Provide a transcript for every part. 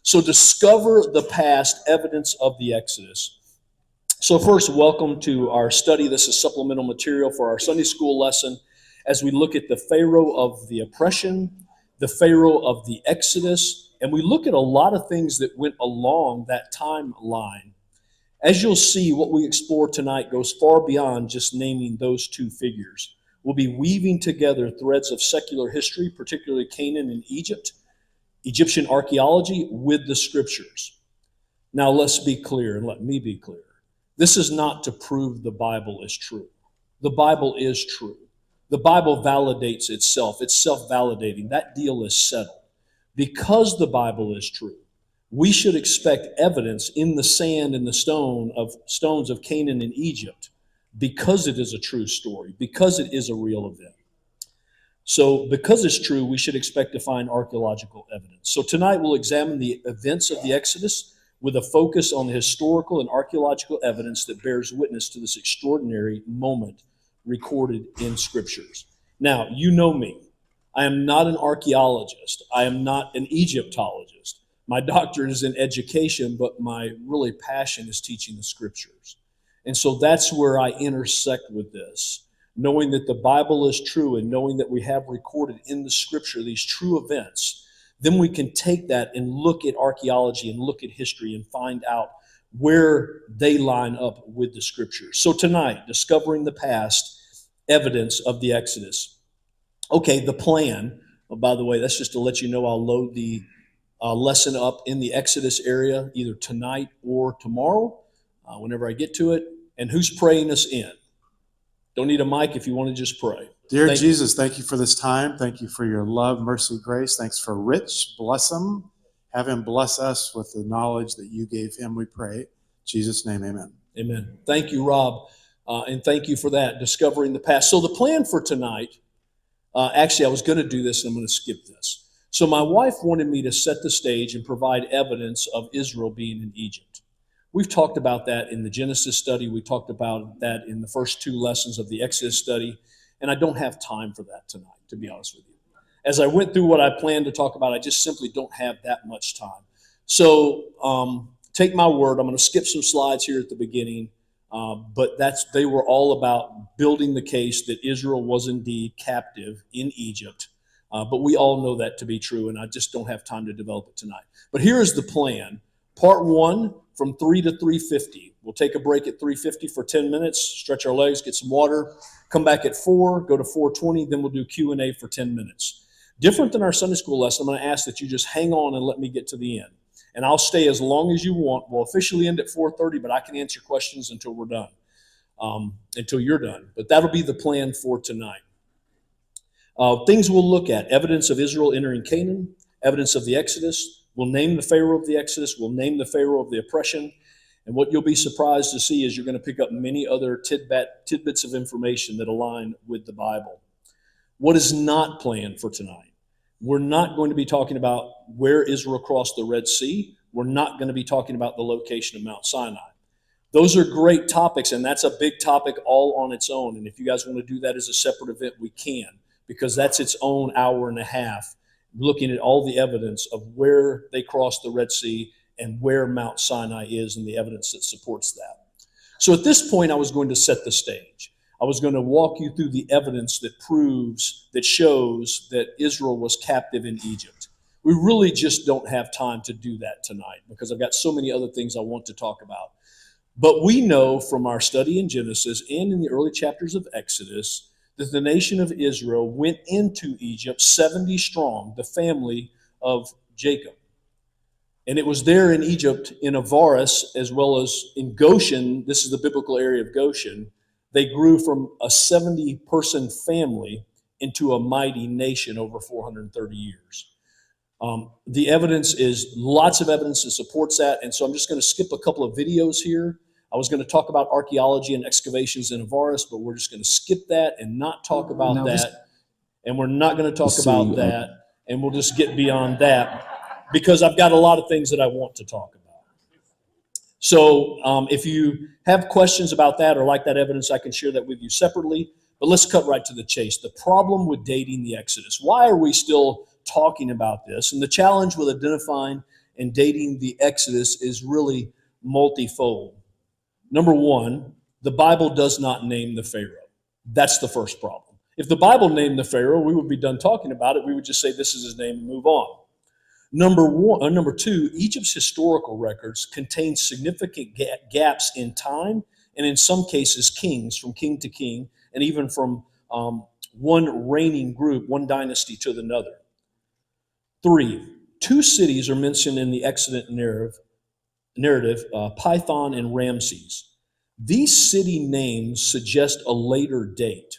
So discover the past, evidence of the Exodus. So first, welcome to our study. This is supplemental material for our Sunday school lesson as we look at the Pharaoh of the oppression, the Pharaoh of the Exodus, and we look at a lot of things that went along that timeline. As you'll see, what we explore tonight goes far beyond just naming those two figures. We'll be weaving together threads of secular history, particularly Canaan and Egypt, Egyptian archaeology with the scriptures. Now let's be clear, and let me be clear. This is not to prove the Bible is true. The Bible is true. The Bible validates itself. It's self-validating. That deal is settled. Because the Bible is true, we should expect evidence in the sand and the stones of Canaan and Egypt, because it is a true story, because it is a real event. So because it's true, we should expect to find archaeological evidence. So tonight we'll examine the events of the Exodus with a focus on the historical and archaeological evidence that bears witness to this extraordinary moment recorded in scriptures. Now, you know me. I am not an archaeologist. I am not an Egyptologist. My doctorate is in education, but my really passion is teaching the scriptures. And so that's where I intersect with this, knowing that the Bible is true and knowing that we have recorded in the scripture these true events. Then we can take that and look at archaeology and look at history and find out where they line up with the scriptures. So tonight, discovering the past, evidence of the Exodus. Okay, the plan. Oh, by the way, that's just to let you know I'll load the lesson up in the Exodus area either tonight or tomorrow, whenever I get to it. And who's praying us in? Don't need a mic if you want to just pray. Dear Jesus, thank you for this time. Thank you for your love, mercy, grace. Thanks for Rich. Bless him. Have him bless us with the knowledge that you gave him, we pray. In Jesus' name, amen. Amen. Thank you, Rob. And thank you for that, discovering the past. So the plan for tonight, actually, I was going to do this, and I'm going to skip this. So my wife wanted me to set the stage and provide evidence of Israel being in Egypt. We've talked about that in the Genesis study. We talked about that in the first two lessons of the Exodus study. And I don't have time for that tonight, to be honest with you. As I went through what I planned to talk about, I just simply don't have that much time. So take my word, I'm going to skip some slides here at the beginning, but they were all about building the case that Israel was indeed captive in Egypt. But we all know that to be true, and I just don't have time to develop it tonight. But here is the plan. Part 1, from 3 to 3:50. We'll take a break at 3:50 for 10 minutes, stretch our legs, get some water, come back at 4, go to 4:20, then we'll do Q&A for 10 minutes. Different than our Sunday school lesson, I'm going to ask that you just hang on and let me get to the end. And I'll stay as long as you want. We'll officially end at 4:30, but I can answer questions until we're done, until you're done. But that'll be the plan for tonight. Things we'll look at: evidence of Israel entering Canaan, evidence of the Exodus. We'll name the Pharaoh of the Exodus. We'll name the Pharaoh of the oppression. And what you'll be surprised to see is you're going to pick up many other tidbits of information that align with the Bible. What is not planned for tonight? We're not going to be talking about where Israel crossed the Red Sea. We're not going to be talking about the location of Mount Sinai. Those are great topics, and that's a big topic all on its own. And if you guys want to do that as a separate event, we can, because that's its own hour and a half, looking at all the evidence of where they crossed the Red Sea and where Mount Sinai is and the evidence that supports that. So at this point, I was going to set the stage. I was going to walk you through the evidence that shows that Israel was captive in Egypt. We really just don't have time to do that tonight because I've got so many other things I want to talk about. But we know from our study in Genesis and in the early chapters of Exodus that the nation of Israel went into Egypt 70 strong, the family of Jacob. And it was there in Egypt, in Avaris, as well as in Goshen, this is the biblical area of Goshen, they grew from a 70-person family into a mighty nation over 430 years. The evidence is lots of evidence that supports that, and so I'm just going to skip a couple of videos here. I was going to talk about archaeology and excavations in Avaris, but we're just going to skip that and not talk about that. And we're not going to talk about that, and we'll just get beyond that because I've got a lot of things that I want to talk about. So if you have questions about that or like that evidence, I can share that with you separately. But let's cut right to the chase. The problem with dating the Exodus. Why are we still talking about this? And the challenge with identifying in dating the Exodus is really multifold. Number one, the Bible does not name the Pharaoh. That's the first problem. If the Bible named the Pharaoh, we would be done talking about it. We would just say this is his name and move on. Number two, Egypt's historical records contain significant gaps in time and in some cases kings, from king to king, and even from one reigning group, one dynasty to another. Three, two cities are mentioned in the Exodus narrative, Python and Ramses. These city names suggest a later date.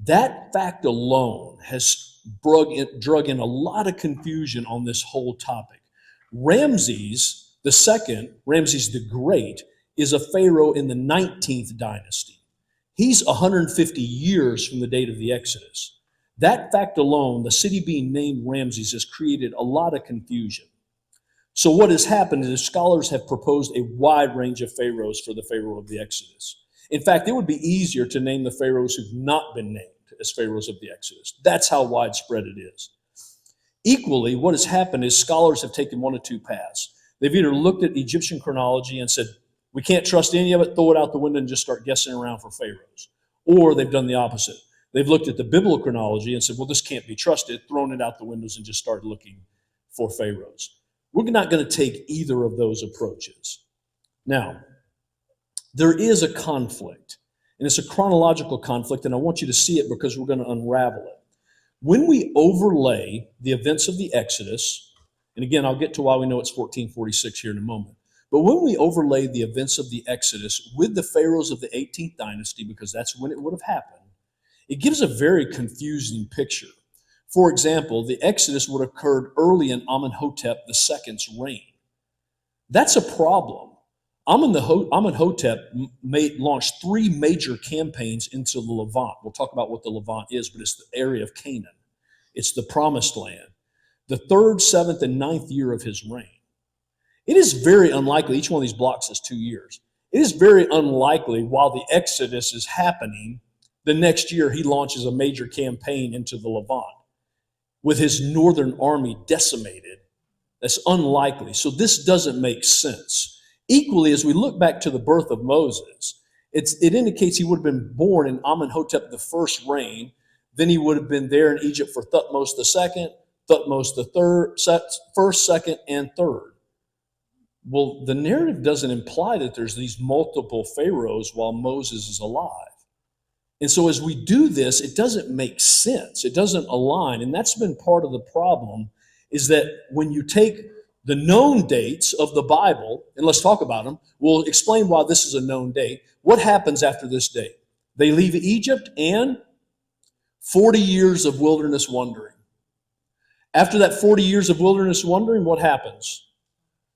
That fact alone has drug in a lot of confusion on this whole topic. Ramses the second, Ramses the Great, is a pharaoh in the 19th dynasty. He's 150 years from the date of the Exodus. That fact alone, the city being named Ramses, has created a lot of confusion. So what has happened is scholars have proposed a wide range of pharaohs for the Pharaoh of the Exodus. In fact, it would be easier to name the pharaohs who've not been named as pharaohs of the Exodus. That's how widespread it is. Equally, what has happened is scholars have taken one of two paths. They've either looked at Egyptian chronology and said, we can't trust any of it, throw it out the window and just start guessing around for pharaohs. Or they've done the opposite. They've looked at the biblical chronology and said, well, this can't be trusted, thrown it out the windows and just started looking for pharaohs. We're not going to take either of those approaches. Now, there is a conflict, and it's a chronological conflict, and I want you to see it because we're going to unravel it. When we overlay the events of the Exodus, and again, I'll get to why we know it's 1446 here in a moment, but when we overlay the events of the Exodus with the pharaohs of the 18th dynasty, because that's when it would have happened, it gives a very confusing picture. For example, the Exodus would have occurred early in Amenhotep II's reign. That's a problem. Amenhotep launched three major campaigns into the Levant. We'll talk about what the Levant is, but it's the area of Canaan. It's the promised land. The 3rd, 7th, and 9th year of his reign. It is very unlikely, each one of these blocks is 2 years. It is very unlikely while the Exodus is happening, the next year he launches a major campaign into the Levant with his northern army decimated. That's unlikely. So this doesn't make sense. Equally, as we look back to the birth of Moses, it indicates he would have been born in Amenhotep I's reign. Then he would have been there in Egypt for Thutmose II, Thutmose the first, second, and third. Well, the narrative doesn't imply that there's these multiple pharaohs while Moses is alive. And so as we do this, it doesn't make sense. It doesn't align. And that's been part of the problem, is that when you take the known dates of the Bible, and let's talk about them, we'll explain why this is a known date. What happens after this date? They leave Egypt and 40 years of wilderness wandering. After that 40 years of wilderness wandering, what happens?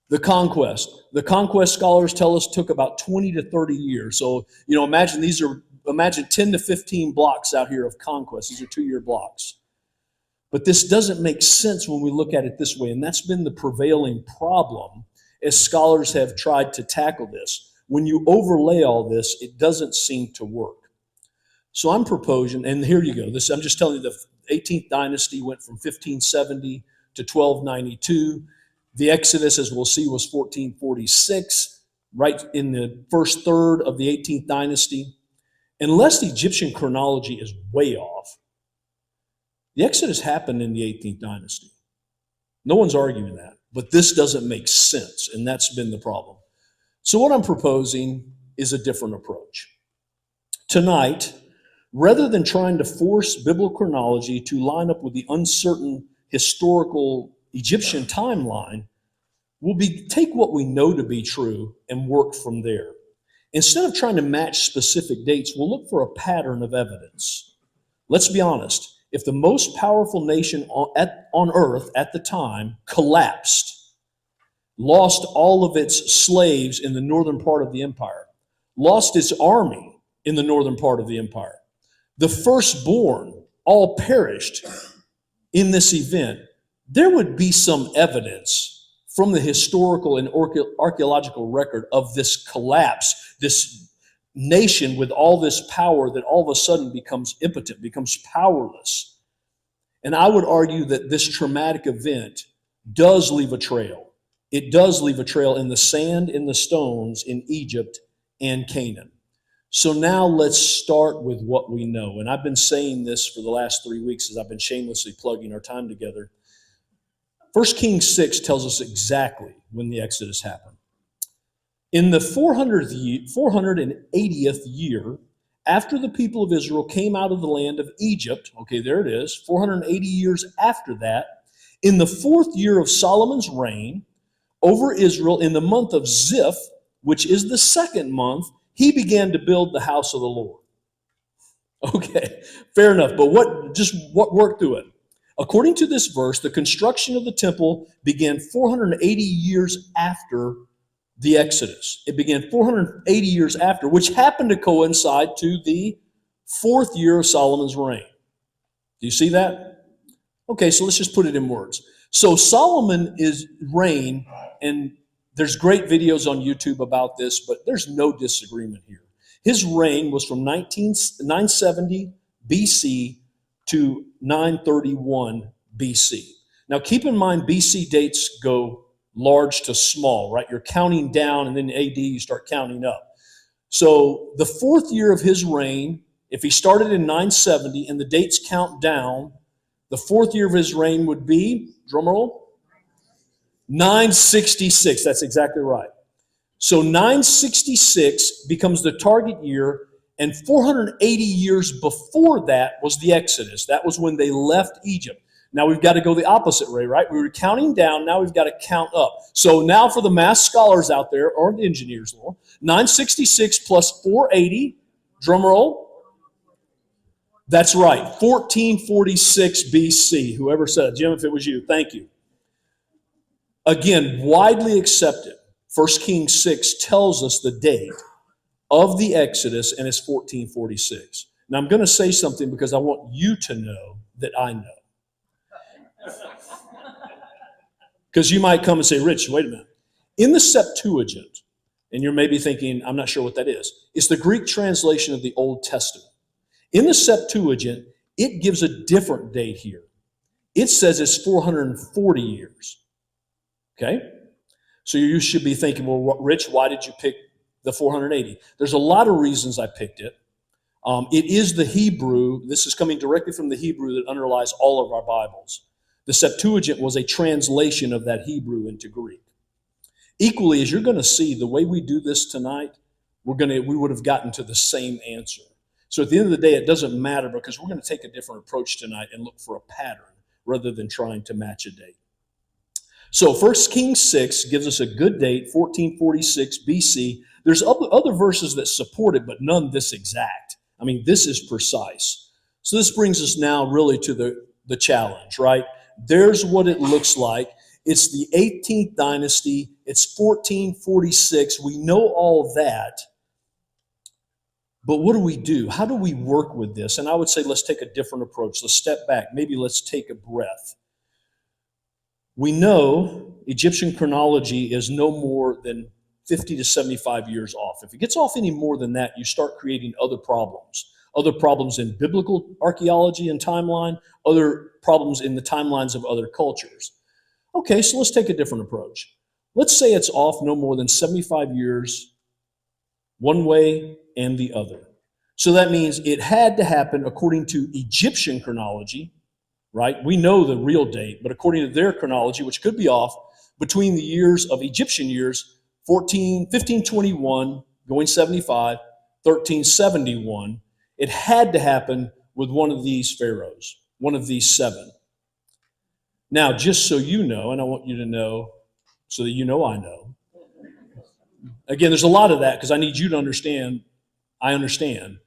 The conquest. The conquest, scholars tell us, took about 20 to 30 years. So, imagine 10 to 15 blocks out here of conquest. These are 2-year blocks. But this doesn't make sense when we look at it this way, and that's been the prevailing problem as scholars have tried to tackle this. When you overlay all this, it doesn't seem to work. So I'm proposing, and here you go. I'm just telling you, the 18th dynasty went from 1570 to 1292. The Exodus, as we'll see, was 1446, right in the first third of the 18th dynasty. Unless the Egyptian chronology is way off, the Exodus happened in the 18th dynasty. No one's arguing that, but this doesn't make sense, and that's been the problem. So what I'm proposing is a different approach. Tonight, rather than trying to force biblical chronology to line up with the uncertain historical Egyptian timeline, we'll take what we know to be true and work from there. Instead of trying to match specific dates, we'll look for a pattern of evidence. Let's be honest. If the most powerful nation on earth at the time collapsed, lost all of its slaves in the northern part of the empire, lost its army in the northern part of the empire, the firstborn all perished in this event, there would be some evidence from the historical and archaeological record of this collapse, this nation with all this power that all of a sudden becomes impotent, becomes powerless. And I would argue that this traumatic event does leave a trail. it does leave a trail in the sand, in the stones, in Egypt and Canaan. So now let's start with what we know. And I've been saying this for the last 3 weeks as I've been shamelessly plugging our time together. 1 Kings 6 tells us exactly when the Exodus happened. In the 480th year, after the people of Israel came out of the land of Egypt, okay, there it is, 480 years after that, in the 4th year of Solomon's reign over Israel, in the month of Ziph, which is the 2nd month, he began to build the house of the Lord. Okay, fair enough. But what worked through it? According to this verse, the construction of the temple began 480 years after the Exodus. It began 480 years after, which happened to coincide to the 4th year of Solomon's reign. Do you see that? Okay, so let's just put it in words. So Solomon is reign, and there's great videos on YouTube about this, but there's no disagreement here. His reign was from 970 BC to 931 BC. Now keep in mind, BC dates go large to small, right? You're counting down, and then AD you start counting up. So the 4th year of his reign, if he started in 970 and the dates count down, the 4th year of his reign would be, drum roll, 966. That's exactly right. So 966 becomes the target year, and 480 years before that was the Exodus. That was when they left Egypt. Now we've got to go the opposite way, right? We were counting down, now we've got to count up. So now for the math scholars out there, or the engineers, 966 plus 480, drum roll. That's right, 1446 BC. Whoever said it, Jim, if it was you, thank you. Again, widely accepted. 1 Kings 6 tells us the date of the Exodus, and it's 1446. Now I'm going to say something because I want you to know that I know. Because you might come and say, Rich, wait a minute. In the Septuagint, and you're maybe thinking, I'm not sure what that is. It's the Greek translation of the Old Testament. In the Septuagint, it gives a different date here. It says it's 440 years. Okay? So you should be thinking, well, Rich, why did you pick the 480? There's a lot of reasons I picked it. It is the Hebrew. This is coming directly from the Hebrew that underlies all of our Bibles. The Septuagint was a translation of that Hebrew into Greek. Equally, as you're going to see, the way we do this tonight, we would have gotten to the same answer. So at the end of the day, it doesn't matter because we're going to take a different approach tonight and look for a pattern rather than trying to match a date. So 1 Kings 6 gives us a good date, 1446 BC. There's other verses that support it, but none this exact. I mean, this is precise. So this brings us now really to the challenge, right? There's what it looks like. It's the 18th dynasty. It's 1446. We know all that. But what do we do? How do we work with this? And I would say let's take a different approach. Let's step back. Maybe let's take a breath. We know Egyptian chronology is no more than 50 to 75 years off. If it gets off any more than that, you start creating other problems in biblical archaeology and timeline, other problems in the timelines of other cultures. Okay, so let's take a different approach. Let's say it's off no more than 75 years one way and the other. So that means it had to happen according to Egyptian chronology, right? We know the real date, but according to their chronology, which could be off, between the years of Egyptian years, 1521 going 75, 1371, it had to happen with one of these pharaohs, one of these 7. Now, just so you know, and I want you to know so that you know I know. Again, there's a lot of that because I need you to understand, I understand.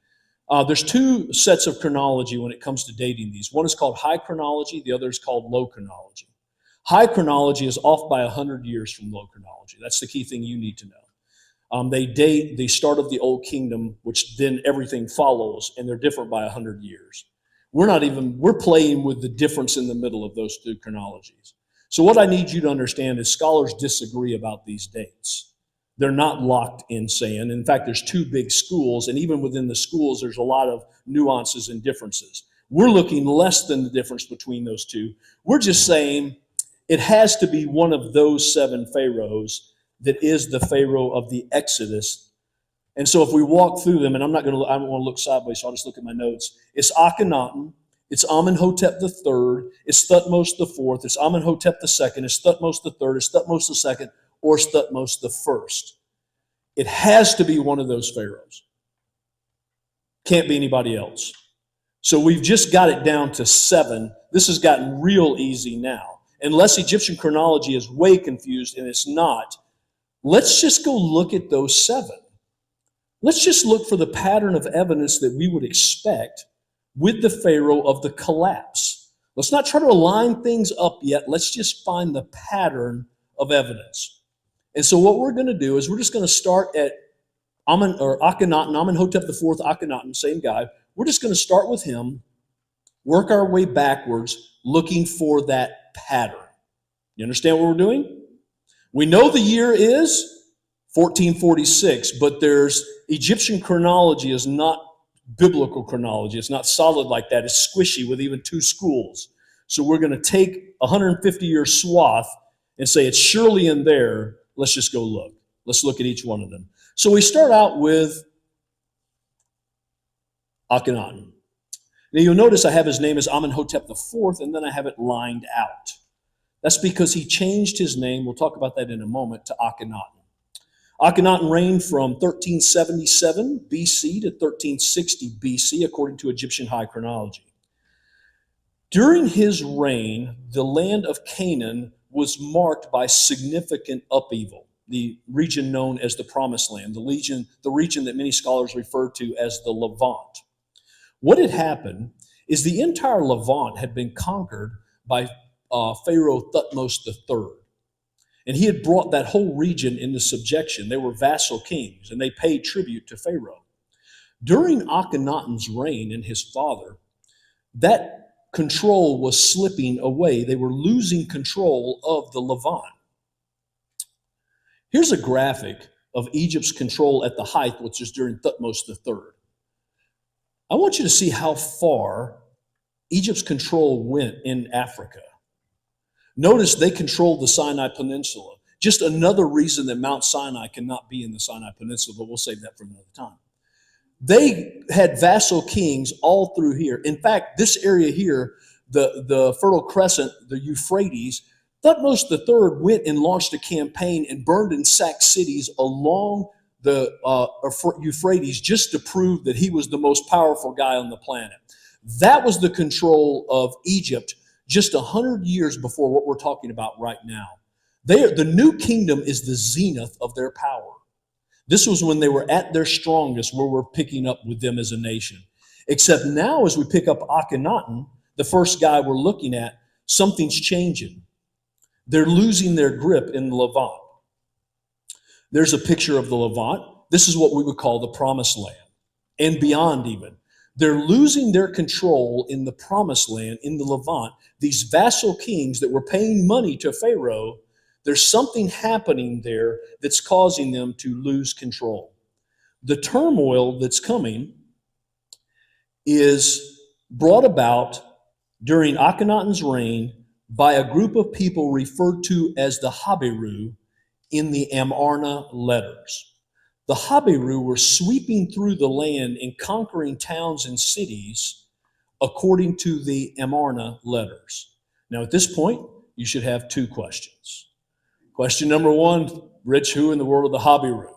There's 2 sets of chronology when it comes to dating these. One is called high chronology, the other is called low chronology. High chronology is off by 100 years from low chronology. That's the key thing you need to know. They date the start of the Old Kingdom, which then everything follows, and they're different by 100 years. We're playing with the difference in the middle of those 2 chronologies. So what I need you to understand is scholars disagree about these dates. They're not locked in sand. In fact, there's 2 big schools, and even within the schools, there's a lot of nuances and differences. We're looking less than the difference between those 2. We're just saying It has to be one of those 7 pharaohs that is the Pharaoh of the Exodus. And so if we walk through them, and I don't want to look sideways, so I'll just look at my notes. It's Akhenaten, it's Amenhotep III, it's Thutmose IV, it's Amenhotep II, it's Thutmose III, it's Thutmose II, or it's Thutmose I. It has to be one of those pharaohs. Can't be anybody else. So we've just got it down to 7. This has gotten real easy now. Unless Egyptian chronology is way confused, and it's not, let's just go look at those 7. Let's just look for the pattern of evidence that we would expect with the Pharaoh of the collapse. Let's not try to align things up yet. Let's just find the pattern of evidence. And so what we're going to do is we're just going to start at Akhenaten, Amenhotep IV, Akhenaten, same guy. We're just going to start with him, work our way backwards, looking for that pattern. You understand what we're doing? We know the year is 1446, but there's Egyptian chronology is not biblical chronology. It's not solid like that. It's squishy with even 2 schools. So we're going to take a 150-year swath and say it's surely in there. Let's just go look. Let's look at each one of them. So we start out with Akhenaten. Now you'll notice I have his name as Amenhotep IV, and then I have it lined out. That's because he changed his name, we'll talk about that in a moment, to Akhenaten. Akhenaten reigned from 1377 BC to 1360 BC, according to Egyptian high chronology. During his reign, the land of Canaan was marked by significant upheaval, the region known as the Promised Land, the region that many scholars refer to as the Levant. What had happened is the entire Levant had been conquered by Pharaoh Thutmose III. And he had brought that whole region into subjection. They were vassal kings, and they paid tribute to Pharaoh. During Akhenaten's reign and his father, that control was slipping away. They were losing control of the Levant. Here's a graphic of Egypt's control at the height, which is during Thutmose III. I want you to see how far Egypt's control went in Africa. Notice they controlled the Sinai Peninsula. Just another reason that Mount Sinai cannot be in the Sinai Peninsula, but we'll save that for another time. They had vassal kings all through here. In fact, this area here, the Fertile Crescent, the Euphrates, Thutmose III went and launched a campaign and burned and sacked cities along the Euphrates just to prove that he was the most powerful guy on the planet. That was the control of Egypt just 100 years before what we're talking about right now. The new kingdom is the zenith of their power. This was when they were at their strongest, where we're picking up with them as a nation. Except now, as we pick up Akhenaten, the first guy we're looking at, something's changing. They're losing their grip in the Levant. There's a picture of the Levant. This is what we would call the Promised Land, and beyond even. They're losing their control in the Promised Land, in the Levant. These vassal kings that were paying money to Pharaoh, there's something happening there that's causing them to lose control. The turmoil that's coming is brought about during Akhenaten's reign by a group of people referred to as the Habiru in the Amarna letters. The Habiru were sweeping through the land and conquering towns and cities according to the Amarna letters. Now, at this point, you should have 2 questions. Question number 1, Rich, who in the world are the Habiru?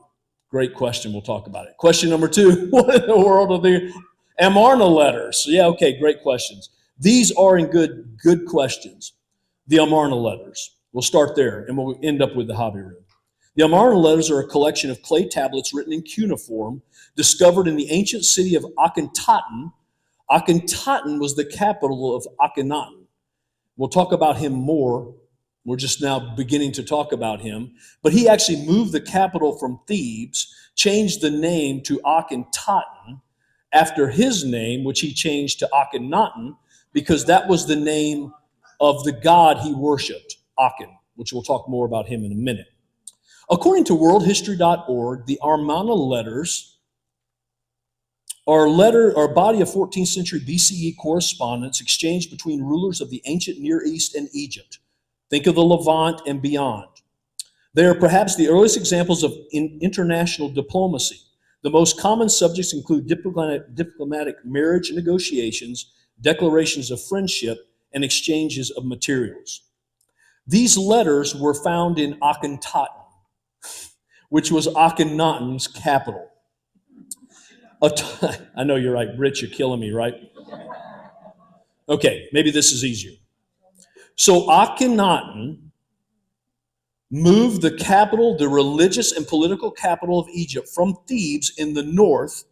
Great question. We'll talk about it. Question number 2, what in the world are the Amarna letters? Yeah, okay, great questions. These are good questions. The Amarna letters. We'll start there, and we'll end up with the Habiru. The Amarna letters are a collection of clay tablets written in cuneiform, discovered in the ancient city of Akhenaten. Akhenaten was the capital of Akhenaten. We'll talk about him more. We're just now beginning to talk about him. But he actually moved the capital from Thebes, changed the name to Akhenaten after his name, which he changed to Akhenaten, because that was the name of the god he worshipped, Aken, which we'll talk more about him in a minute. According to worldhistory.org, the Amarna letters are a body of 14th century BCE correspondence exchanged between rulers of the ancient Near East and Egypt. Think of the Levant and beyond. They are perhaps the earliest examples of international diplomacy. The most common subjects include diplomatic marriage negotiations, declarations of friendship, and exchanges of materials. These letters were found in Akhenaten, which was Akhenaten's capital. I know you're right, Rich, you're killing me, right? Okay, maybe this is easier. So Akhenaten moved the capital, the religious and political capital of Egypt, from Thebes in the north,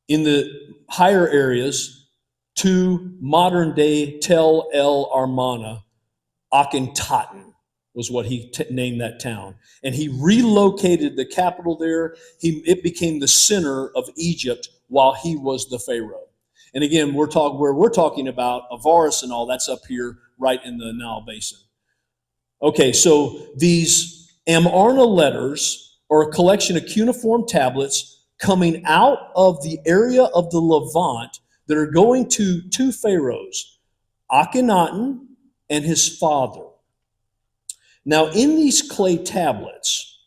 in the higher areas, to modern-day Tel El Armana. Akhenaten was what he named that town. And he relocated the capital there. It became the center of Egypt while he was the Pharaoh. And again, we're talking about Avaris and all, that's up here right in the Nile Basin. Okay, so these Amarna letters are a collection of cuneiform tablets coming out of the area of the Levant that are going to two pharaohs, Akhenaten and his father. Now, in these clay tablets,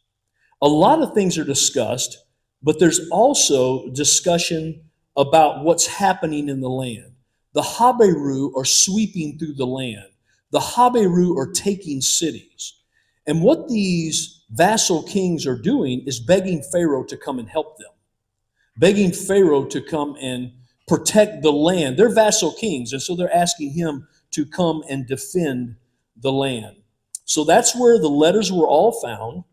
a lot of things are discussed, but there's also discussion about what's happening in the land. The Haberu are sweeping through the land. The Haberu are taking cities. And what these vassal kings are doing is begging Pharaoh to come and help them, begging Pharaoh to come and protect the land. They're vassal kings, and so they're asking him to come and defend the land. So that's where the letters were all found.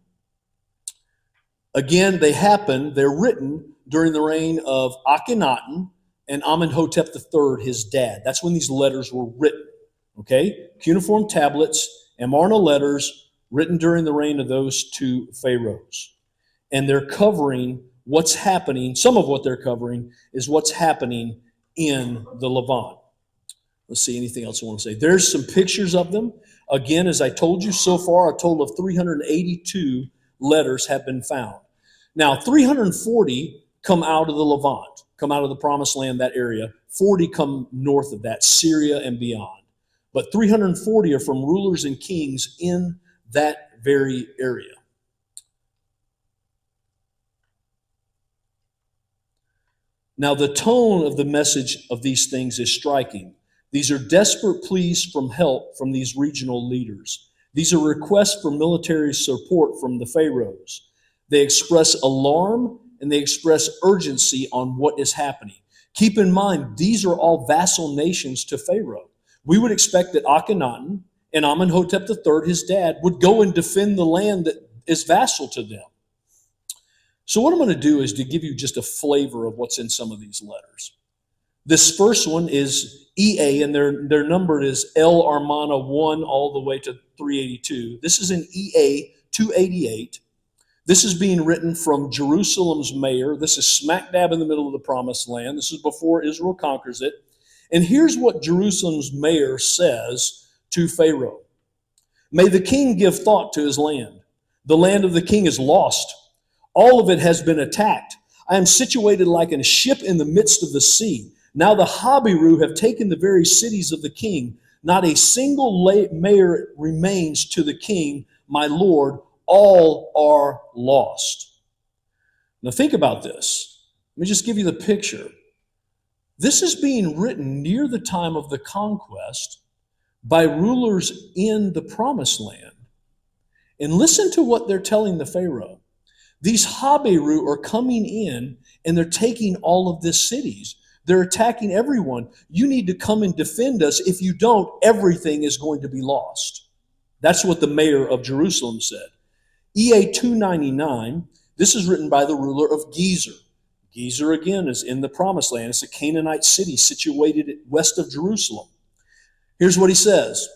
Again, they're written during the reign of Akhenaten and Amenhotep III, his dad. That's when these letters were written. Okay? Cuneiform tablets, Amarna letters, written during the reign of those two pharaohs. And they're covering what's happening. Some of what they're covering is what's happening in the Levant. Let's see, anything else I want to say? There's some pictures of them. Again, as I told you, so far, a total of 382 letters have been found. Now, 340 come out of the Levant, come out of the Promised Land, that area. 40 come north of that, Syria and beyond. But 340 are from rulers and kings in that very area. Now, the tone of the message of these things is striking. These are desperate pleas for help from these regional leaders. These are requests for military support from the pharaohs. They express alarm and they express urgency on what is happening. Keep in mind, these are all vassal nations to Pharaoh. We would expect that Akhenaten and Amenhotep III, his dad, would go and defend the land that is vassal to them. So what I'm going to do is to give you just a flavor of what's in some of these letters. This first one is EA, and their number is El Armana 1 all the way to 382. This is in EA 288. This is being written from Jerusalem's mayor. This is smack dab in the middle of the Promised Land. This is before Israel conquers it. And here's what Jerusalem's mayor says to Pharaoh. May the king give thought to his land. The land of the king is lost. All of it has been attacked. I am situated like a ship in the midst of the sea. Now the Haberu have taken the very cities of the king. Not a single mayor remains to the king, my lord. All are lost. Now think about this. Let me just give you the picture. This is being written near the time of the conquest by rulers in the Promised Land. And listen to what they're telling the Pharaoh. These Haberu are coming in and they're taking all of these cities. They're attacking everyone. You need to come and defend us. If you don't, everything is going to be lost. That's what the mayor of Jerusalem said. EA 299, this is written by the ruler of Gezer. Gezer, again, is in the Promised Land. It's a Canaanite city situated west of Jerusalem. Here's what he says.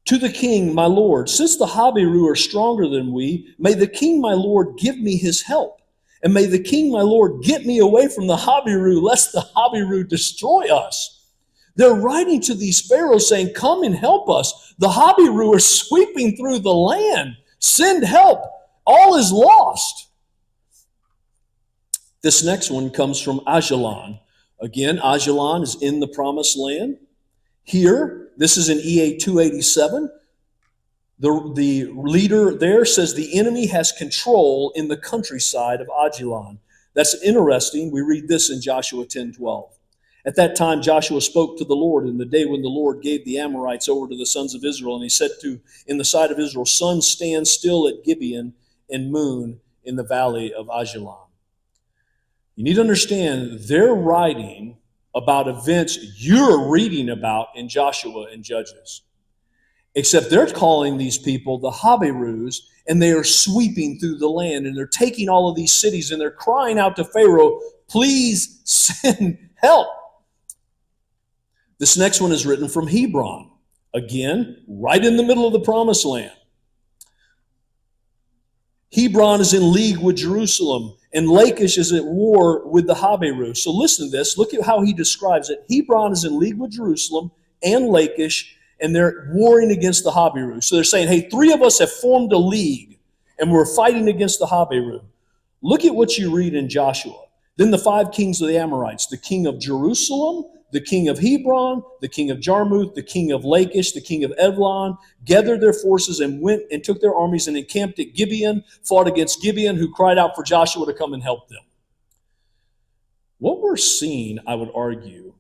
To the king, my lord, since the Haberu are stronger than we, may the king, my lord, give me his help. And may the king, my lord, get me away from the Haberu, lest the Haberu destroy us. They're writing to these pharaohs saying, come and help us. The Haberu are sweeping through the land. Send help. All is lost. This next one comes from Ajalon. Again, Ajalon is in the Promised Land. Here, this is in EA 287. The leader there says the enemy has control in the countryside of Ajalon. That's interesting. We read this in Joshua 10:12. At that time, Joshua spoke to the Lord in the day when the Lord gave the Amorites over to the sons of Israel. And he said in the sight of Israel, sun, stand still at Gibeon, and moon in the valley of Ajalon. You need to understand, they're writing about events you're reading about in Joshua and Judges. Except they're calling these people the Haberus, and they are sweeping through the land, and they're taking all of these cities, and they're crying out to Pharaoh, please send help. This next one is written from Hebron. Again, right in the middle of the promised land. Hebron is in league with Jerusalem, and Lachish is at war with the Haberu. So listen to this. Look at how he describes it. Hebron is in league with Jerusalem and Lachish, and they're warring against the Haberu. So they're saying, hey, three of us have formed a league, and we're fighting against the Haberu. Look at what you read in Joshua. Then the 5 kings of the Amorites, the king of Jerusalem, the king of Hebron, the king of Jarmuth, the king of Lachish, the king of Eglon, gathered their forces and went and took their armies and encamped at Gibeon, fought against Gibeon, who cried out for Joshua to come and help them. What we're seeing, I would argue,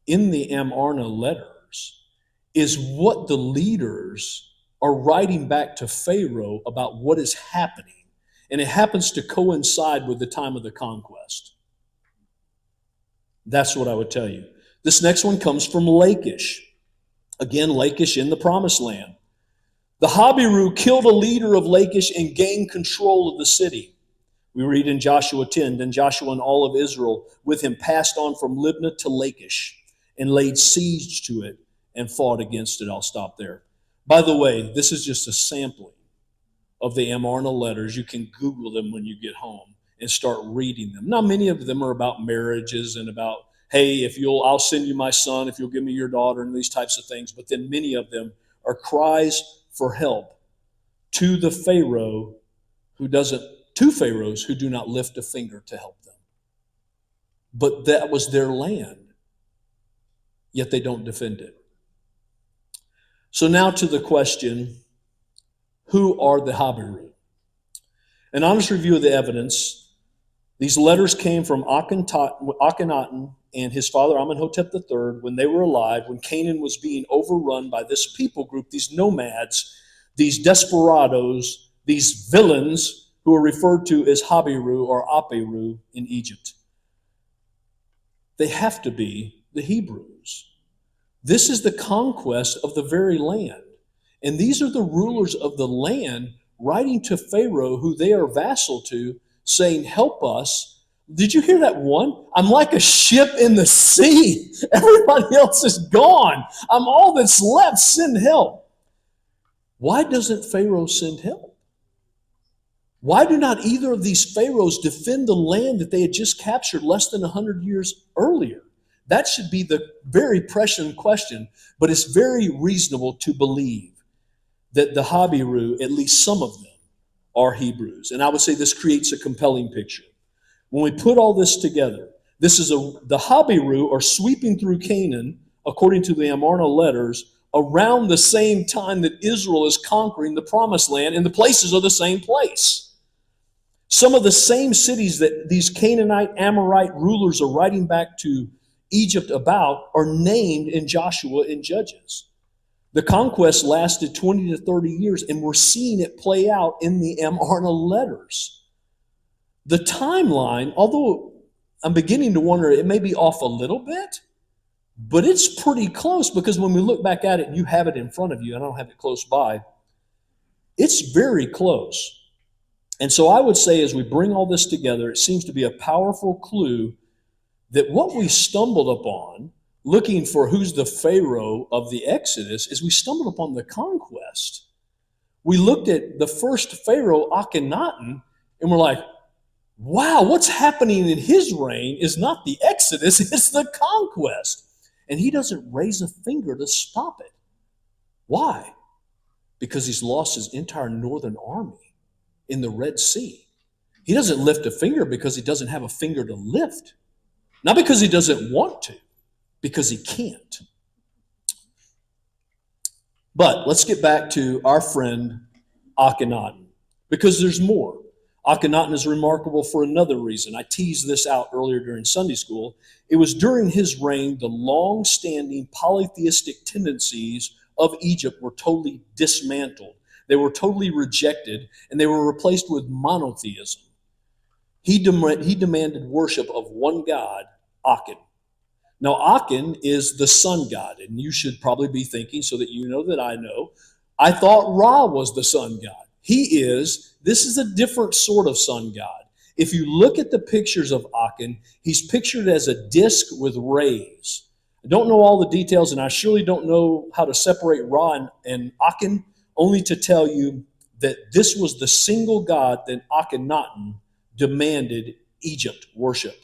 in the Amarna letters is what the leaders are writing back to Pharaoh about what is happening. And it happens to coincide with the time of the conquest. That's what I would tell you. This next one comes from Lachish. Again, Lachish in the promised land. The Haberu killed a leader of Lachish and gained control of the city. We read in Joshua 10, then Joshua and all of Israel with him passed on from Libnah to Lachish and laid siege to it and fought against it. I'll stop there. By the way, this is just a sampling of the Amarna letters. You can Google them when you get home and start reading them. Now, many of them are about marriages and about, hey, I'll send you my son if you'll give me your daughter, and these types of things. But then many of them are cries for help to the Pharaoh two pharaohs who do not lift a finger to help them. But that was their land, yet they don't defend it. So now to the question, who are the Haberu? An honest review of the evidence. These letters came from Akhenaten and his father Amenhotep III when they were alive, when Canaan was being overrun by this people group, these nomads, these desperados, these villains who are referred to as Haberu or Aperu in Egypt. They have to be the Hebrews. This is the conquest of the very land. And these are the rulers of the land writing to Pharaoh, who they are vassal to, saying, help us. Did you hear that one? I'm like a ship in the sea. Everybody else is gone. I'm all that's left. Send help. Why doesn't Pharaoh send help? Why do not either of these pharaohs defend the land that they had just captured less than 100 years earlier? That should be the very prescient question, but it's very reasonable to believe that the Haberu, at least some of them, are Hebrews. And I would say this creates a compelling picture. When we put all this together, the Haberu are sweeping through Canaan, according to the Amarna letters, around the same time that Israel is conquering the promised land, and the places are the same place. Some of the same cities that these Canaanite, Amorite rulers are writing back to Egypt about are named in Joshua and Judges. The conquest lasted 20 to 30 years, and we're seeing it play out in the Amarna letters. The timeline, although I'm beginning to wonder, it may be off a little bit, but it's pretty close, because when we look back at it, and you have it in front of you, and I don't have it close by, it's very close. And so I would say, as we bring all this together, it seems to be a powerful clue that what we stumbled upon, looking for who's the Pharaoh of the Exodus, is we stumbled upon the conquest. We looked at the first Pharaoh, Akhenaten, and we're like, wow, what's happening in his reign is not the Exodus, it's the conquest. And he doesn't raise a finger to stop it. Why? Because he's lost his entire northern army in the Red Sea. He doesn't lift a finger because he doesn't have a finger to lift. Not because he doesn't want to, because he can't. But let's get back to our friend Akhenaten, because there's more. Akhenaten is remarkable for another reason. I teased this out earlier during Sunday school. It was during his reign the long-standing polytheistic tendencies of Egypt were totally dismantled. They were totally rejected, and they were replaced with monotheism. He demanded worship of one God, Aken. Now, Aken is the sun god, and you should probably be thinking, so that you know that I know, I thought Ra was the sun god. This is a different sort of sun god. If you look at the pictures of Aken, he's pictured as a disc with rays. I don't know all the details, and I surely don't know how to separate Ra and Aken, only to tell you that this was the single god that Akhenaten demanded Egypt worship.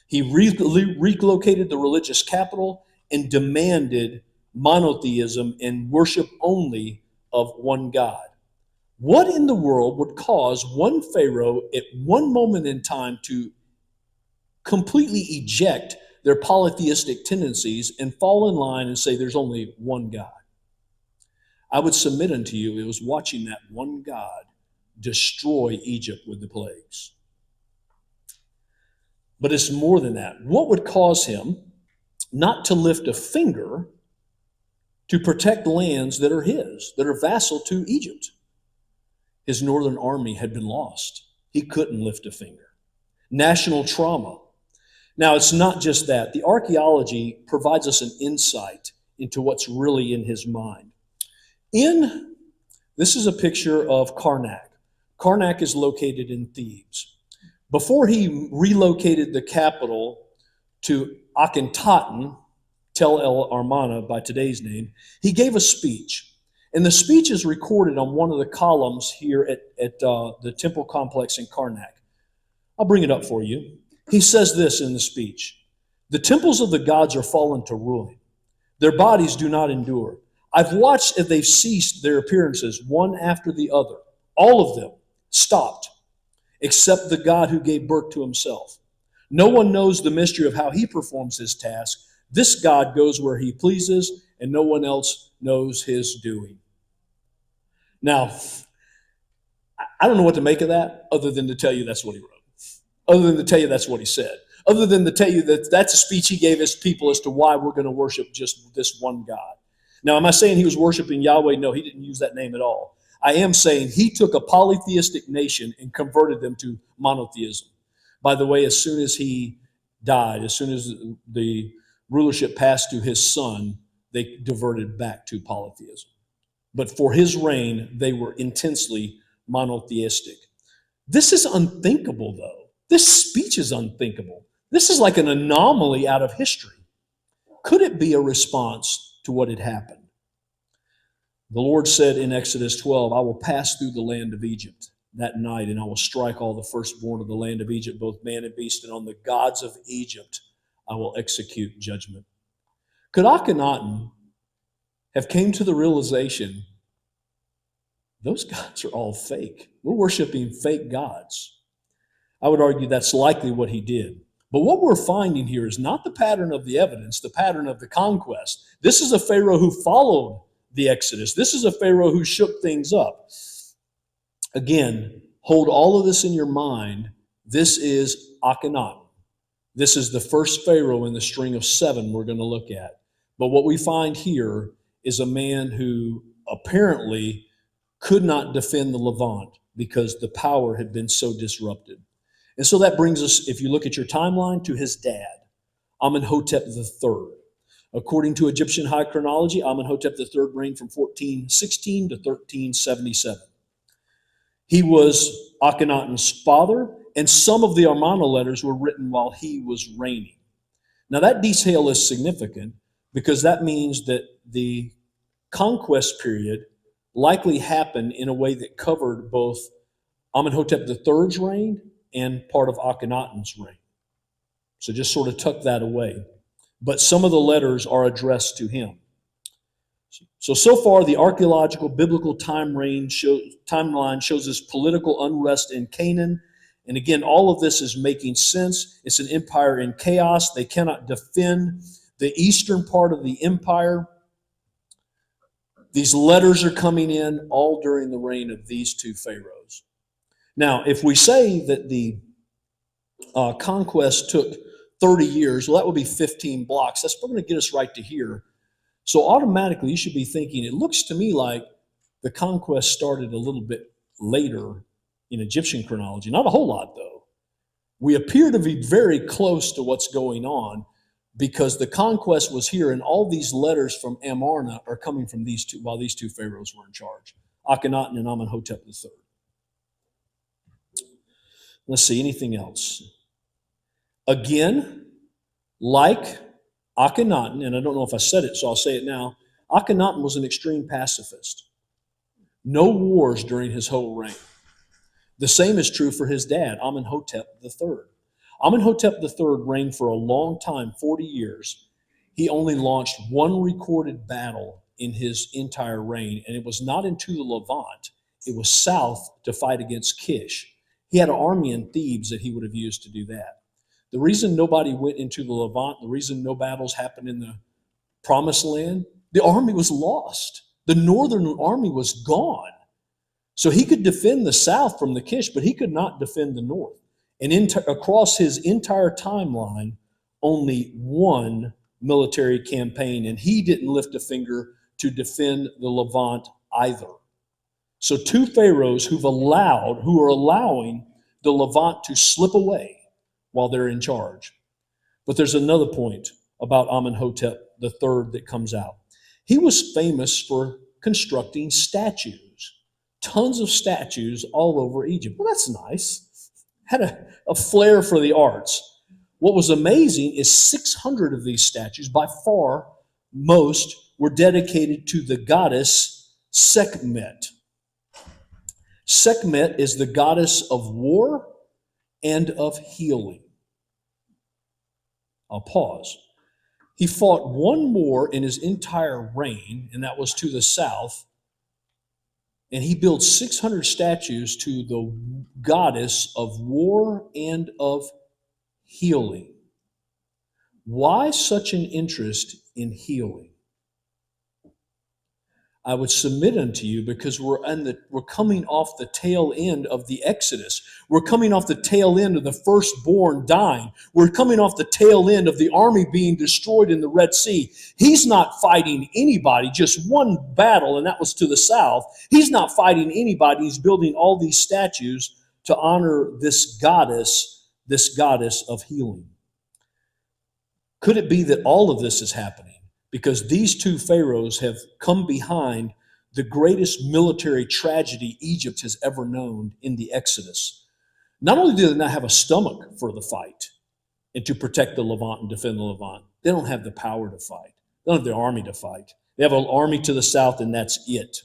He relocated the religious capital and demanded monotheism and worship only of one God. What in the world would cause one Pharaoh at one moment in time to completely eject their polytheistic tendencies and fall in line and say there's only one God? I would submit unto you, it was watching that one God destroy Egypt with the plagues. But it's more than that. What would cause him not to lift a finger to protect lands that are his, that are vassal to Egypt? His northern army had been lost. He couldn't lift a finger. National trauma. Now, it's not just that. The archaeology provides us an insight into what's really in his mind. This is a picture of Karnak. Karnak is located in Thebes. Before he relocated the capital to Akhenaten, Tel El Armana by today's name, he gave a speech. And the speech is recorded on one of the columns here at the temple complex in Karnak. I'll bring it up for you. He says this in the speech: "The temples of the gods are fallen to ruin. Their bodies do not endure. I've watched as they've ceased their appearances one after the other. All of them stopped, except the God who gave birth to himself. No one knows the mystery of how he performs his task. This God goes where he pleases, and no one else knows his doing." Now, I don't know what to make of that, other than to tell you that's what he wrote, other than to tell you that's what he said, other than to tell you that that's a speech he gave his people as to why we're going to worship just this one God. Now, am I saying he was worshiping Yahweh? No, he didn't use that name at all. I am saying he took a polytheistic nation and converted them to monotheism. By the way, as soon as he died, as soon as the rulership passed to his son, they diverted back to polytheism. But for his reign, they were intensely monotheistic. This is unthinkable, though. This speech is unthinkable. This is like an anomaly out of history. Could it be a response to what had happened? The Lord said in Exodus 12, "I will pass through the land of Egypt that night, and I will strike all the firstborn of the land of Egypt, both man and beast, and on the gods of Egypt I will execute judgment." Could Akhenaten have came to the realization, those gods are all fake? We're worshiping fake gods. I would argue that's likely what he did. But what we're finding here is not the pattern of the evidence, the pattern of the conquest. This is a Pharaoh who followed the Exodus. This is a Pharaoh who shook things up. Again, hold all of this in your mind. This is Akhenaten. This is the first Pharaoh in the string of 7 we're going to look at. But what we find here is a man who apparently could not defend the Levant because the power had been so disrupted. And so that brings us, if you look at your timeline, to his dad, Amenhotep III. According to Egyptian high chronology, Amenhotep III reigned from 1416 to 1377. He was Akhenaten's father, and some of the Amarna letters were written while he was reigning. Now that detail is significant because that means that the conquest period likely happened in a way that covered both Amenhotep III's reign and part of Akhenaten's reign. So just sort of tuck that away. But some of the letters are addressed to him. So far, the archaeological biblical timeline shows us political unrest in Canaan. And again, all of this is making sense. It's an empire in chaos. They cannot defend the eastern part of the empire. These letters are coming in all during the reign of these two pharaohs. Now, if we say that the conquest took 30 years, well, that would be 15 blocks. That's going to get us right to here. So automatically, you should be thinking, it looks to me like the conquest started a little bit later in Egyptian chronology. Not a whole lot, though. We appear to be very close to what's going on because the conquest was here, and all these letters from Amarna are coming from these two, while these two pharaohs were in charge, Akhenaten and Amenhotep III. Let's see, anything else? Again, like Akhenaten, and I don't know if I said it, so I'll say it now, Akhenaten was an extreme pacifist. No wars during his whole reign. The same is true for his dad, Amenhotep III. Amenhotep III reigned for a long time, 40 years. He only launched one recorded battle in his entire reign, and it was not into the Levant. It was south to fight against Kish. He had an army in Thebes that he would have used to do that. The reason nobody went into the Levant, the reason no battles happened in the Promised Land, the army was lost. The northern army was gone. So he could defend the south from the Kish, but he could not defend the north. And across his entire timeline, only one military campaign, and he didn't lift a finger to defend the Levant either. So two pharaohs who are allowing the Levant to slip away while they're in charge. But there's another point about Amenhotep III that comes out. He was famous for constructing statues, tons of statues all over Egypt. Well, that's nice. Had a flair for the arts. What was amazing is 600 of these statues, by far most, were dedicated to the goddess Sekhmet. Sekhmet is the goddess of war and of healing. I'll pause. He fought one war in his entire reign, and that was to the south. And he built 600 statues to the goddess of war and of healing. Why such an interest in healing? I would submit unto you because we're coming off the tail end of the Exodus. We're coming off the tail end of the firstborn dying. We're coming off the tail end of the army being destroyed in the Red Sea. He's not fighting anybody, just one battle, and that was to the south. He's not fighting anybody. He's building all these statues to honor this goddess of healing. Could it be that all of this is happening because these two pharaohs have come behind the greatest military tragedy Egypt has ever known in the Exodus? Not only do they not have a stomach for the fight and to protect the Levant and defend the Levant, they don't have the power to fight. They don't have the army to fight. They have an army to the south, and that's it.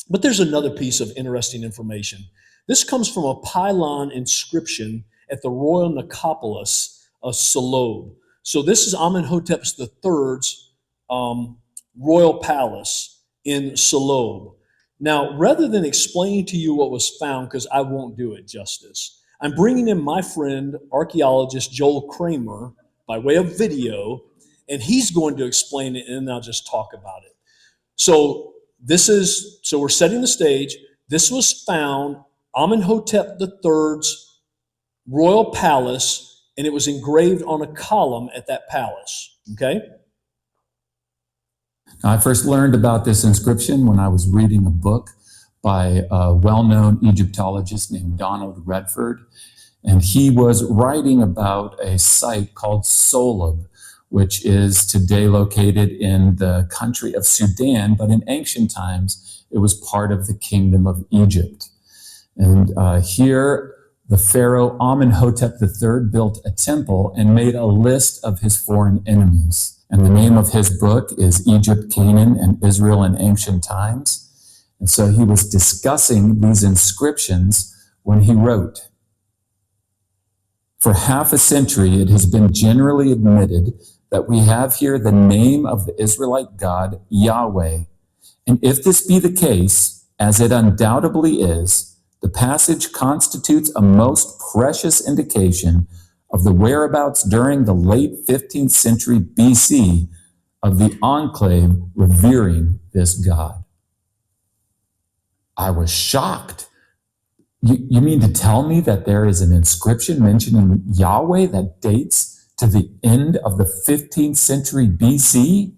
But there's another piece of interesting information. This comes from a pylon inscription at the royal necropolis of Solob. So this is Amenhotep III's royal palace in Solob. Now, rather than explain to you what was found, because I won't do it justice, I'm bringing in my friend, archaeologist Joel Kramer, by way of video, and he's going to explain it, and then I'll just talk about it. So we're setting the stage. This was found, Amenhotep III's royal palace, and it was engraved on a column at that palace, okay? I first learned about this inscription when I was reading a book by a well-known Egyptologist named Donald Redford, and he was writing about a site called Soleb, which is today located in the country of Sudan, but in ancient times, it was part of the kingdom of Egypt. And here, the pharaoh Amenhotep III built a temple and made a list of his foreign enemies. And the name of his book is Egypt, Canaan, and Israel in Ancient Times. And so he was discussing these inscriptions when he wrote, "For half a century, it has been generally admitted that we have here the name of the Israelite God, Yahweh. And if this be the case, as it undoubtedly is, the passage constitutes a most precious indication of the whereabouts during the late 15th century BC of the enclave revering this God. I was shocked. You mean to tell me that there is an inscription mentioning Yahweh that dates to the end of the 15th century BC?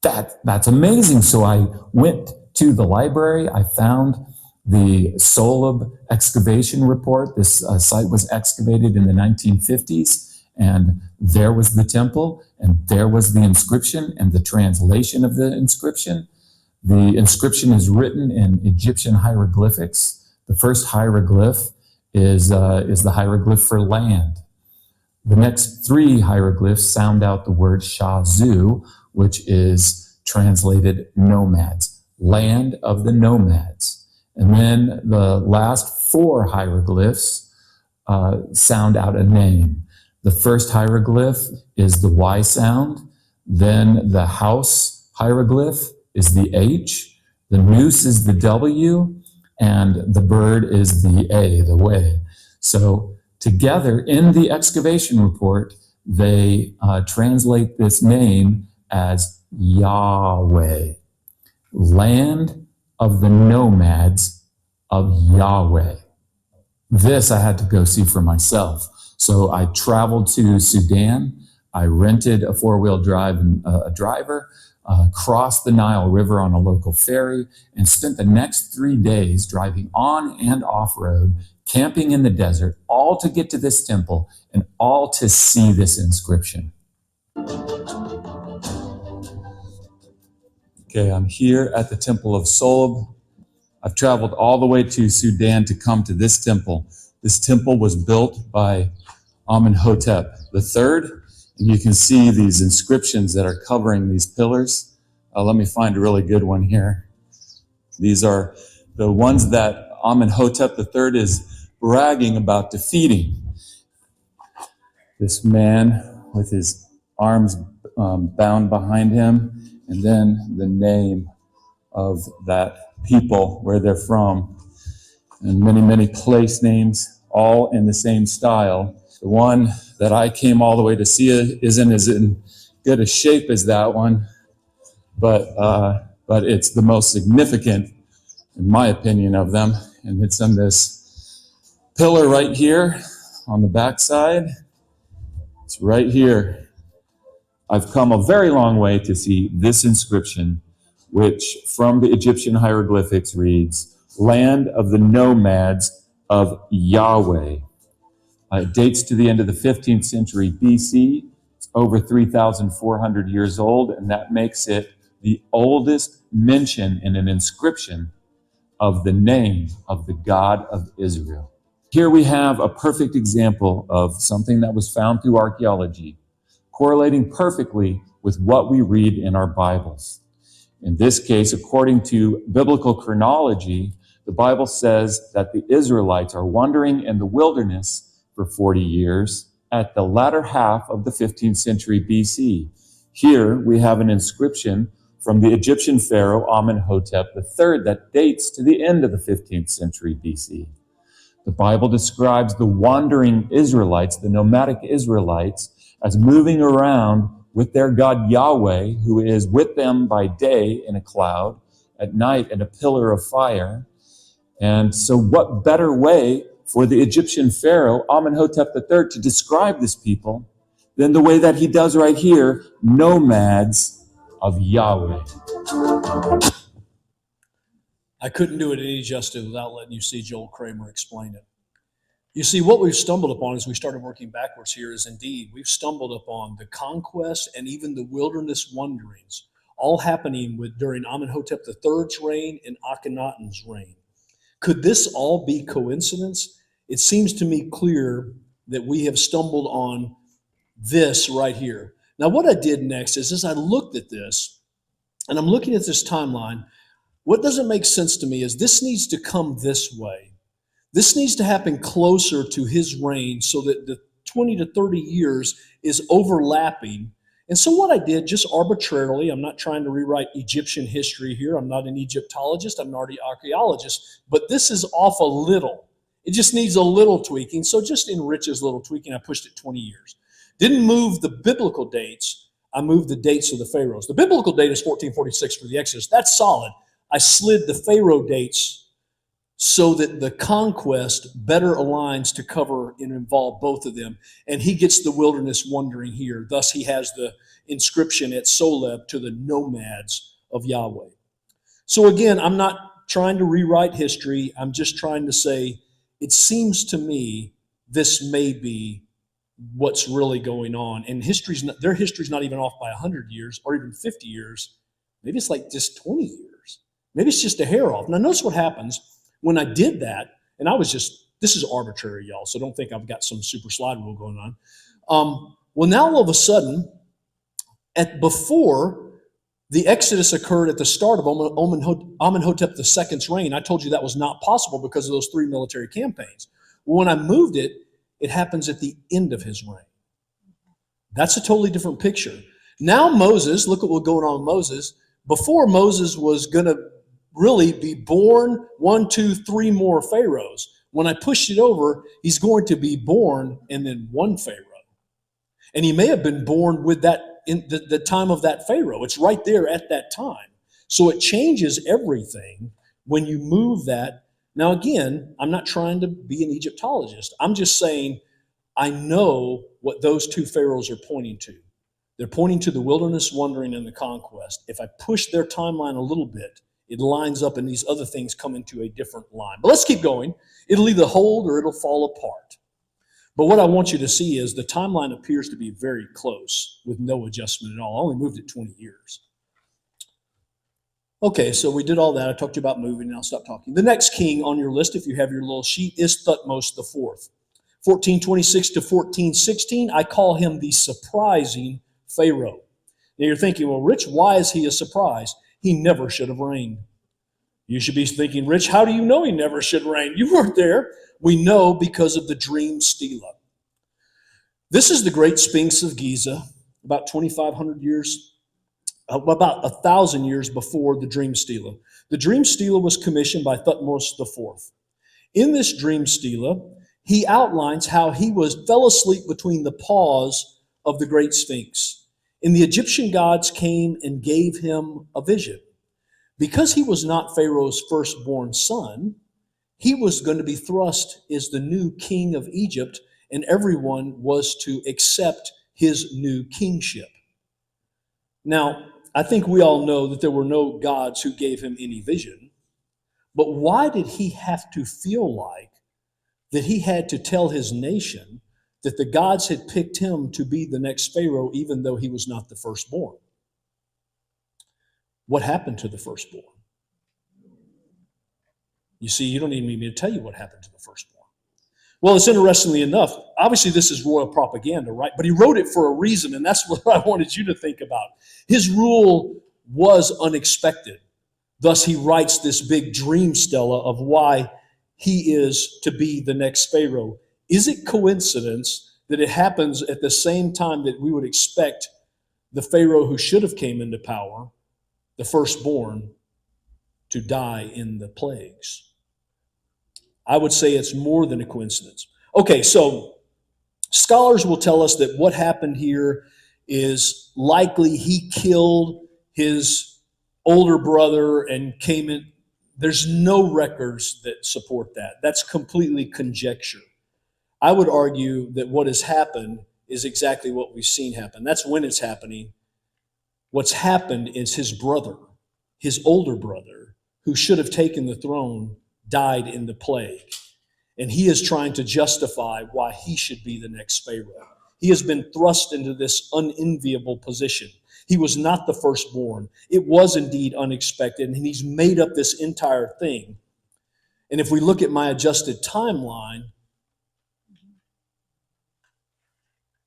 That's amazing. So I went to the library. I found the Soleb excavation report. This site was excavated in the 1950s, and there was the temple, and there was the inscription and the translation of the inscription. The inscription is written in Egyptian hieroglyphics. The first hieroglyph is the hieroglyph for land. The next three hieroglyphs sound out the word Shazu, which is translated nomads, land of the nomads. And then the last four hieroglyphs sound out a name. The first hieroglyph is the Y sound. Then the house hieroglyph is the H. The noose is the W. And the bird is the A, the way. So together in the excavation report, they translate this name as Yahweh, land of the nomads of Yahweh. This I had to go see for myself. So I traveled to Sudan. I rented a four-wheel drive and a driver, crossed the Nile River on a local ferry, and spent the next 3 days driving on and off-road, camping in the desert, all to get to this temple and all to see this inscription. Okay, I'm here at the Temple of Soleb. I've traveled all the way to Sudan to come to this temple. This temple was built by Amenhotep III, and you can see these inscriptions that are covering these pillars. Let me find a really good one here. These are the ones that Amenhotep III is bragging about defeating. This man with his arms bound behind him, and then the name of that people, where they're from, and many, many place names, all in the same style. The one that I came all the way to see isn't as in good a shape as that one, but it's the most significant, in my opinion, of them. And it's on this pillar right here on the backside. It's right here. I've come a very long way to see this inscription, which from the Egyptian hieroglyphics reads, land of the nomads of Yahweh. It dates to the end of the 15th century BC. It's over 3,400 years old, and that makes it the oldest mention in an inscription of the name of the God of Israel. Here we have a perfect example of something that was found through archaeology, correlating perfectly with what we read in our Bibles. In this case, according to biblical chronology, the Bible says that the Israelites are wandering in the wilderness for 40 years at the latter half of the 15th century BC. Here we have an inscription from the Egyptian pharaoh Amenhotep III that dates to the end of the 15th century BC. The Bible describes the wandering Israelites, the nomadic Israelites, as moving around with their God Yahweh, who is with them by day in a cloud, at night in a pillar of fire. And so what better way for the Egyptian pharaoh Amenhotep III to describe this people than the way that he does right here, nomads of Yahweh. I couldn't do it any justice without letting you see Joel Kramer explain it. You see, what we've stumbled upon as we started working backwards here is indeed we've stumbled upon the conquest and even the wilderness wanderings, all happening during Amenhotep III's reign and Akhenaten's reign. Could this all be coincidence? It seems to me clear that we have stumbled on this right here. Now, what I did next is as I looked at this, and I'm looking at this timeline, what doesn't make sense to me is this needs to come this way. This needs to happen closer to his reign so that the 20 to 30 years is overlapping. And so what I did, just arbitrarily, I'm not trying to rewrite Egyptian history here. I'm not an Egyptologist. I'm not an archaeologist. But this is off a little. It just needs a little tweaking. So just in Rich's little tweaking, I pushed it 20 years. Didn't move the biblical dates. I moved the dates of the pharaohs. The biblical date is 1446 for the Exodus. That's solid. I slid the pharaoh dates so that the conquest better aligns to cover and involve both of them. And he gets the wilderness wandering here. Thus, he has the inscription at Soleb to the nomads of Yahweh. So again, I'm not trying to rewrite history. I'm just trying to say, it seems to me this may be what's really going on. And their history's not even off by 100 years or even 50 years. Maybe it's like just 20 years. Maybe it's just a hair off. Now, notice what happens when I did that, and this is arbitrary, y'all, so don't think I've got some super slide rule going on. Well, now all of a sudden, before the Exodus occurred at the start of Amenhotep II's reign, I told you that was not possible because of those 3 military campaigns. Well, when I moved it, it happens at the end of his reign. That's a totally different picture. Now Moses, look at what's going on with Moses. Before Moses was going to really be born 1, 2, 3 more pharaohs. When I pushed it over, he's going to be born and then 1 pharaoh. And he may have been born with that in the time of that pharaoh. It's right there at that time. So it changes everything when you move that. Now, again, I'm not trying to be an Egyptologist. I'm just saying I know what those 2 pharaohs are pointing to. They're pointing to the wilderness wandering and the conquest. If I push their timeline a little bit, it lines up and these other things come into a different line. But let's keep going. It'll either hold or it'll fall apart. But what I want you to see is the timeline appears to be very close with no adjustment at all. I only moved it 20 years. Okay, so we did all that. I talked to you about moving, and I'll stop talking. The next king on your list, if you have your little sheet, is Thutmose IV. 1426 to 1416, I call him the surprising Pharaoh. Now you're thinking, well, Rich, why is he a surprise? He never should have reigned. You should be thinking, Rich, how do you know he never should reign? You weren't there. We know because of the dream stela. This is the Great Sphinx of Giza, about 2,500 years, about 1,000 years before the dream stela. The dream stela was commissioned by Thutmose IV. In this dream stela, he outlines how he fell asleep between the paws of the Great Sphinx. And the Egyptian gods came and gave him a vision. Because he was not Pharaoh's firstborn son, he was going to be thrust as the new king of Egypt, and everyone was to accept his new kingship. Now, I think we all know that there were no gods who gave him any vision, but why did he have to feel like that he had to tell his nation that the gods had picked him to be the next Pharaoh, even though he was not the firstborn? What happened to the firstborn? You see, you don't even need me to tell you what happened to the firstborn. Well, it's interestingly enough, obviously this is royal propaganda, right? But he wrote it for a reason, and that's what I wanted you to think about. His rule was unexpected. Thus, he writes this big dream stela of why he is to be the next Pharaoh. Is it coincidence that it happens at the same time that we would expect the Pharaoh who should have came into power, the firstborn, to die in the plagues? I would say it's more than a coincidence. Okay, so scholars will tell us that what happened here is likely he killed his older brother and came in. There's no records that support that. That's completely conjecture. I would argue that what has happened is exactly what we've seen happen. That's when it's happening. What's happened is his brother, his older brother, who should have taken the throne, died in the plague. And he is trying to justify why he should be the next Pharaoh. He has been thrust into this unenviable position. He was not the firstborn. It was indeed unexpected, and he's made up this entire thing. And if we look at my adjusted timeline,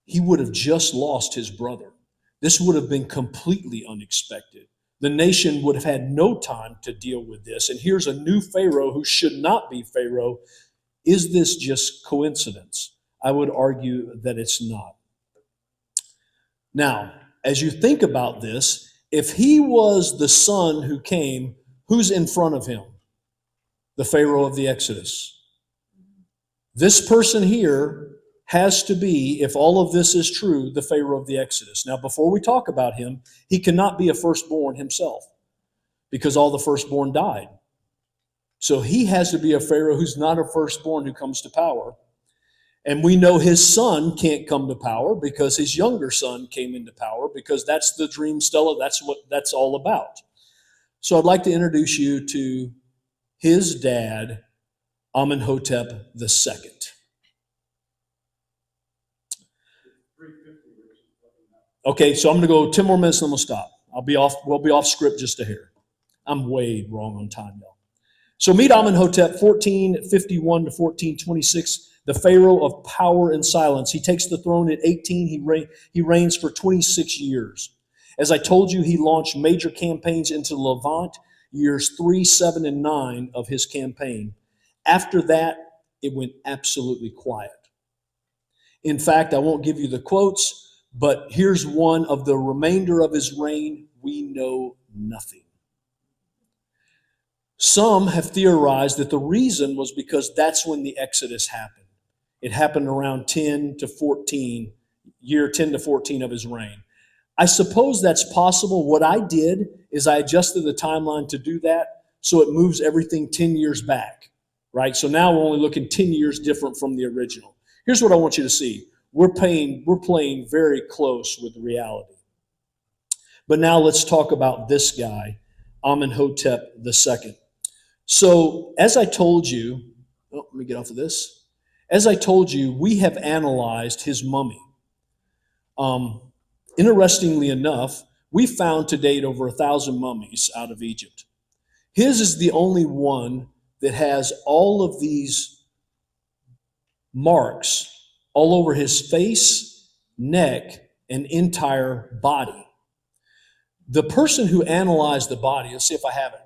he would have just lost his brother. This would have been completely unexpected. The nation would have had no time to deal with this. And here's a new Pharaoh who should not be Pharaoh. Is this just coincidence? I would argue that it's not. Now, as you think about this, if he was the son who came, who's in front of him? The Pharaoh of the Exodus. This person here has to be, if all of this is true, the Pharaoh of the Exodus. Now, before we talk about him, he cannot be a firstborn himself because all the firstborn died. So he has to be a Pharaoh who's not a firstborn who comes to power. And we know his son can't come to power because his younger son came into power, because that's the dream, Stella. That's what that's all about. So I'd like to introduce you to his dad, Amenhotep II. Okay, so I'm going to go 10 more minutes and then we'll stop. We'll be off script just a hair. I'm way wrong on time, y'all. So meet Amenhotep, 1451 to 1426, the Pharaoh of power and silence. He takes the throne at 18. He reigns for 26 years. As I told you, he launched major campaigns into Levant, years 3, 7, and 9 of his campaign. After that, it went absolutely quiet. In fact, I won't give you the quotes, but here's one of the remainder of his reign. We know nothing. Some have theorized that the reason was because that's when the Exodus happened. It happened around year 10 to 14 of his reign. I suppose that's possible. What I did is I adjusted the timeline to do that so it moves everything 10 years back, right? So now we're only looking 10 years different from the original. Here's what I want you to see. We're playing very close with reality. But now let's talk about this guy, Amenhotep II. So as I told you, let me get off of this. As I told you, we have analyzed his mummy. Interestingly enough, we found to date over 1,000 mummies out of Egypt. His is the only one that has all of these marks all over his face, neck, and entire body. The person who analyzed the body, let's see if I have it.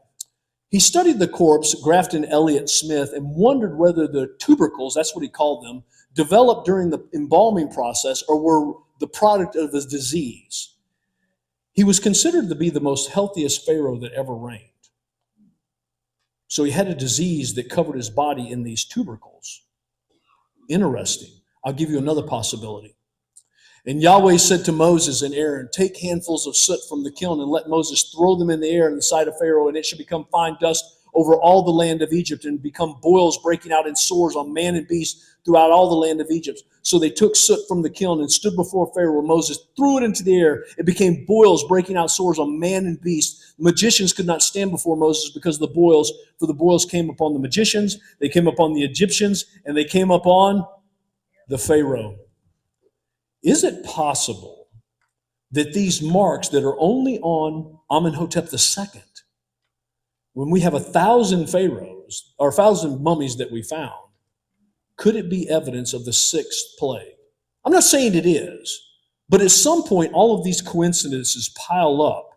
He studied the corpse, Grafton Elliott Smith, and wondered whether the tubercles, that's what he called them, developed during the embalming process or were the product of his disease. He was considered to be the most healthiest pharaoh that ever reigned. So he had a disease that covered his body in these tubercles. Interesting. I'll give you another possibility. And Yahweh said to Moses and Aaron, take handfuls of soot from the kiln and let Moses throw them in the air in the sight of Pharaoh, and it should become fine dust over all the land of Egypt and become boils breaking out in sores on man and beast throughout all the land of Egypt. So they took soot from the kiln and stood before Pharaoh. Moses threw it into the air. It became boils breaking out sores on man and beast. Magicians could not stand before Moses because of the boils, for the boils came upon the magicians, they came upon the Egyptians, and they came upon the Pharaoh. Is it possible that these marks that are only on Amenhotep II, when we have 1,000 pharaohs or 1,000 mummies that we found, could it be evidence of the 6th plague? I'm not saying it is, but at some point, all of these coincidences pile up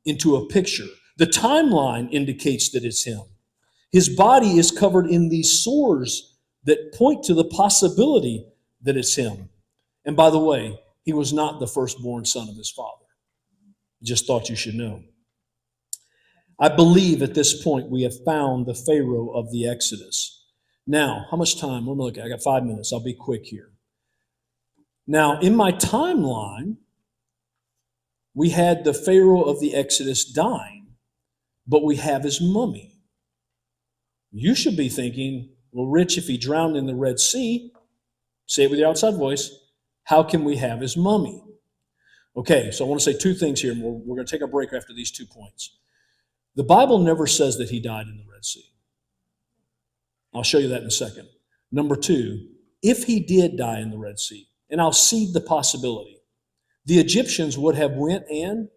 into a picture. The timeline indicates that it's him. His body is covered in these sores that point to the possibility that it's him. And by the way, he was not the firstborn son of his father. Just thought you should know. I believe at this point we have found the Pharaoh of the Exodus. Now, how much time? Let me look. I got 5 minutes. I'll be quick here. Now, in my timeline, we had the Pharaoh of the Exodus dying, but we have his mummy. You should be thinking, well, Rich, if he drowned in the Red Sea, say it with your outside voice, how can we have his mummy? Okay, so I want to say 2 things here, and we're going to take a break after these 2 points. The Bible never says that he died in the Red Sea. I'll show you that in a second. Number 2, if he did die in the Red Sea, and I'll cede the possibility, the Egyptians would have went and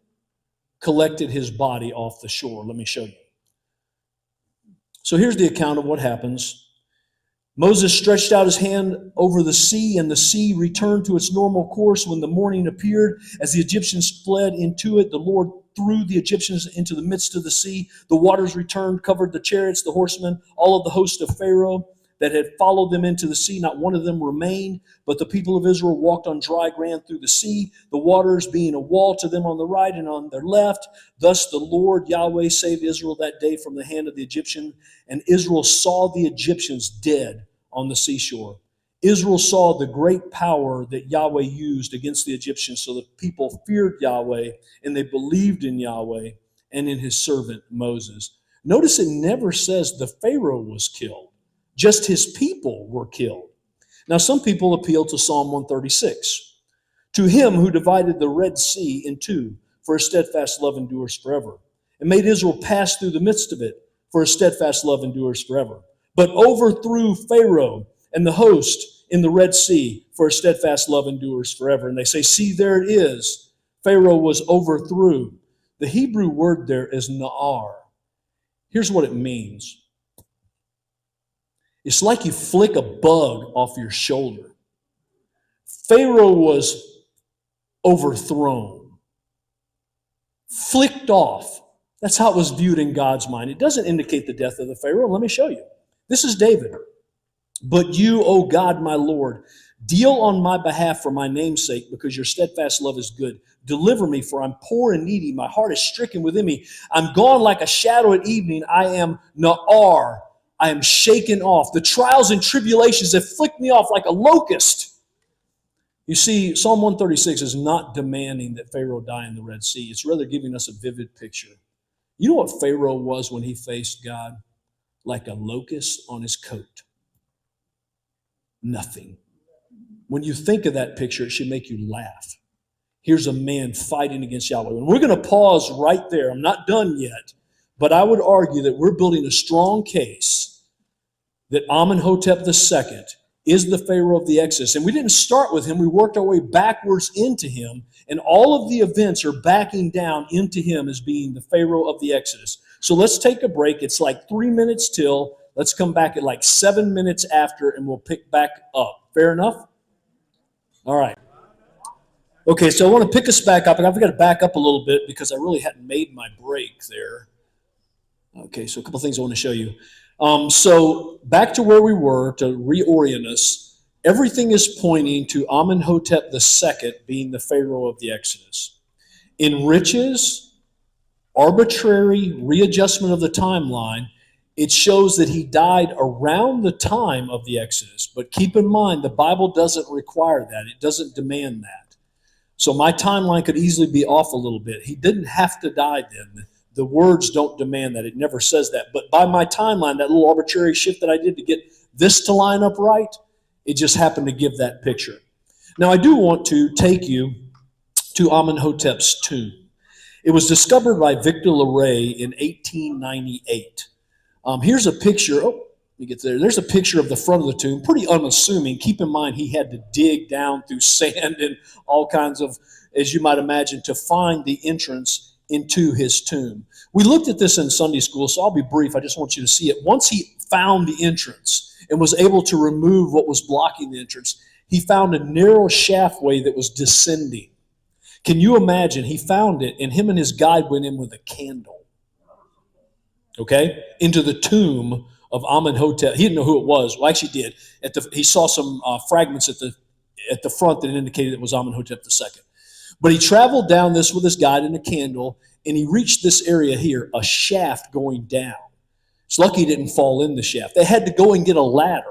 collected his body off the shore. Let me show you. So here's the account of what happens. Moses stretched out his hand over the sea, and the sea returned to its normal course when the morning appeared. As the Egyptians fled into it, the Lord threw the Egyptians into the midst of the sea. The waters returned, covered the chariots, the horsemen, all of the host of Pharaoh that had followed them into the sea. Not one of them remained, but the people of Israel walked on dry ground through the sea, the waters being a wall to them on the right and on their left. Thus the Lord Yahweh saved Israel that day from the hand of the Egyptian, and Israel saw the Egyptians dead on the seashore. Israel saw the great power that Yahweh used against the Egyptians, so the people feared Yahweh and they believed in Yahweh and in his servant Moses. Notice it never says the Pharaoh was killed, just his people were killed. Now, some people appeal to Psalm 136. To him who divided the Red Sea in two, for his steadfast love endures forever, and made Israel pass through the midst of it, for his steadfast love endures forever, but overthrew Pharaoh and the host in the Red Sea, for his steadfast love endures forever. And they say, see, there it is. Pharaoh was overthrew. The Hebrew word there is na'ar. Here's what it means. It's like you flick a bug off your shoulder. Pharaoh was overthrown, flicked off. That's how it was viewed in God's mind. It doesn't indicate the death of the Pharaoh. Let me show you. This is David. But you, O God, my Lord, deal on my behalf for my name's sake, because your steadfast love is good. Deliver me, for I'm poor and needy. My heart is stricken within me. I'm gone like a shadow at evening. I am na'ar. I am shaken off. The trials and tribulations have flicked me off like a locust. You see, Psalm 136 is not demanding that Pharaoh die in the Red Sea. It's rather giving us a vivid picture. You know what Pharaoh was when he faced God? Like a locust on his coat. Nothing. When you think of that picture, it should make you laugh. Here's a man fighting against Yahweh. And we're going to pause right there. I'm not done yet, but I would argue that we're building a strong case that Amenhotep II is the Pharaoh of the Exodus. And we didn't start with him. We worked our way backwards into him. And all of the events are backing down into him as being the Pharaoh of the Exodus. So let's take a break. It's like 3 minutes till. Let's come back at like 7 minutes after, and we'll pick back up. Fair enough? All right. Okay, so I want to pick us back up. And I've got to back up a little bit because I really hadn't made my break there. Okay, so a couple things I want to show you. So back to where we were to reorient us. Everything is pointing to Amenhotep II being the Pharaoh of the Exodus. In riches, arbitrary readjustment of the timeline, it shows that he died around the time of the Exodus. But keep in mind, the Bible doesn't require that. It doesn't demand that. So my timeline could easily be off a little bit. He didn't have to die then. The words don't demand that. It never says that. But by my timeline, that little arbitrary shift that I did to get this to line up right, it just happened to give that picture. Now, I do want to take you to Amenhotep's tomb. It was discovered by Victor Leray in 1898. Here's a picture. Oh, let me get there. There's a picture of the front of the tomb. Pretty unassuming. Keep in mind, he had to dig down through sand and all kinds of, as you might imagine, to find the entrance into his tomb. We looked at this in Sunday school, so I'll be brief. I just want you to see it. Once he found the entrance and was able to remove what was blocking the entrance, he found a narrow shaftway that was descending. Can you imagine? He found it, and him and his guide went in with a candle, okay, into the tomb of Amenhotep. He didn't know who it was. Well, actually did. He saw some fragments at the front that indicated it was Amenhotep II. But he traveled down this with his guide and a candle, and he reached this area here, a shaft going down. It's lucky he didn't fall in the shaft. They had to go and get a ladder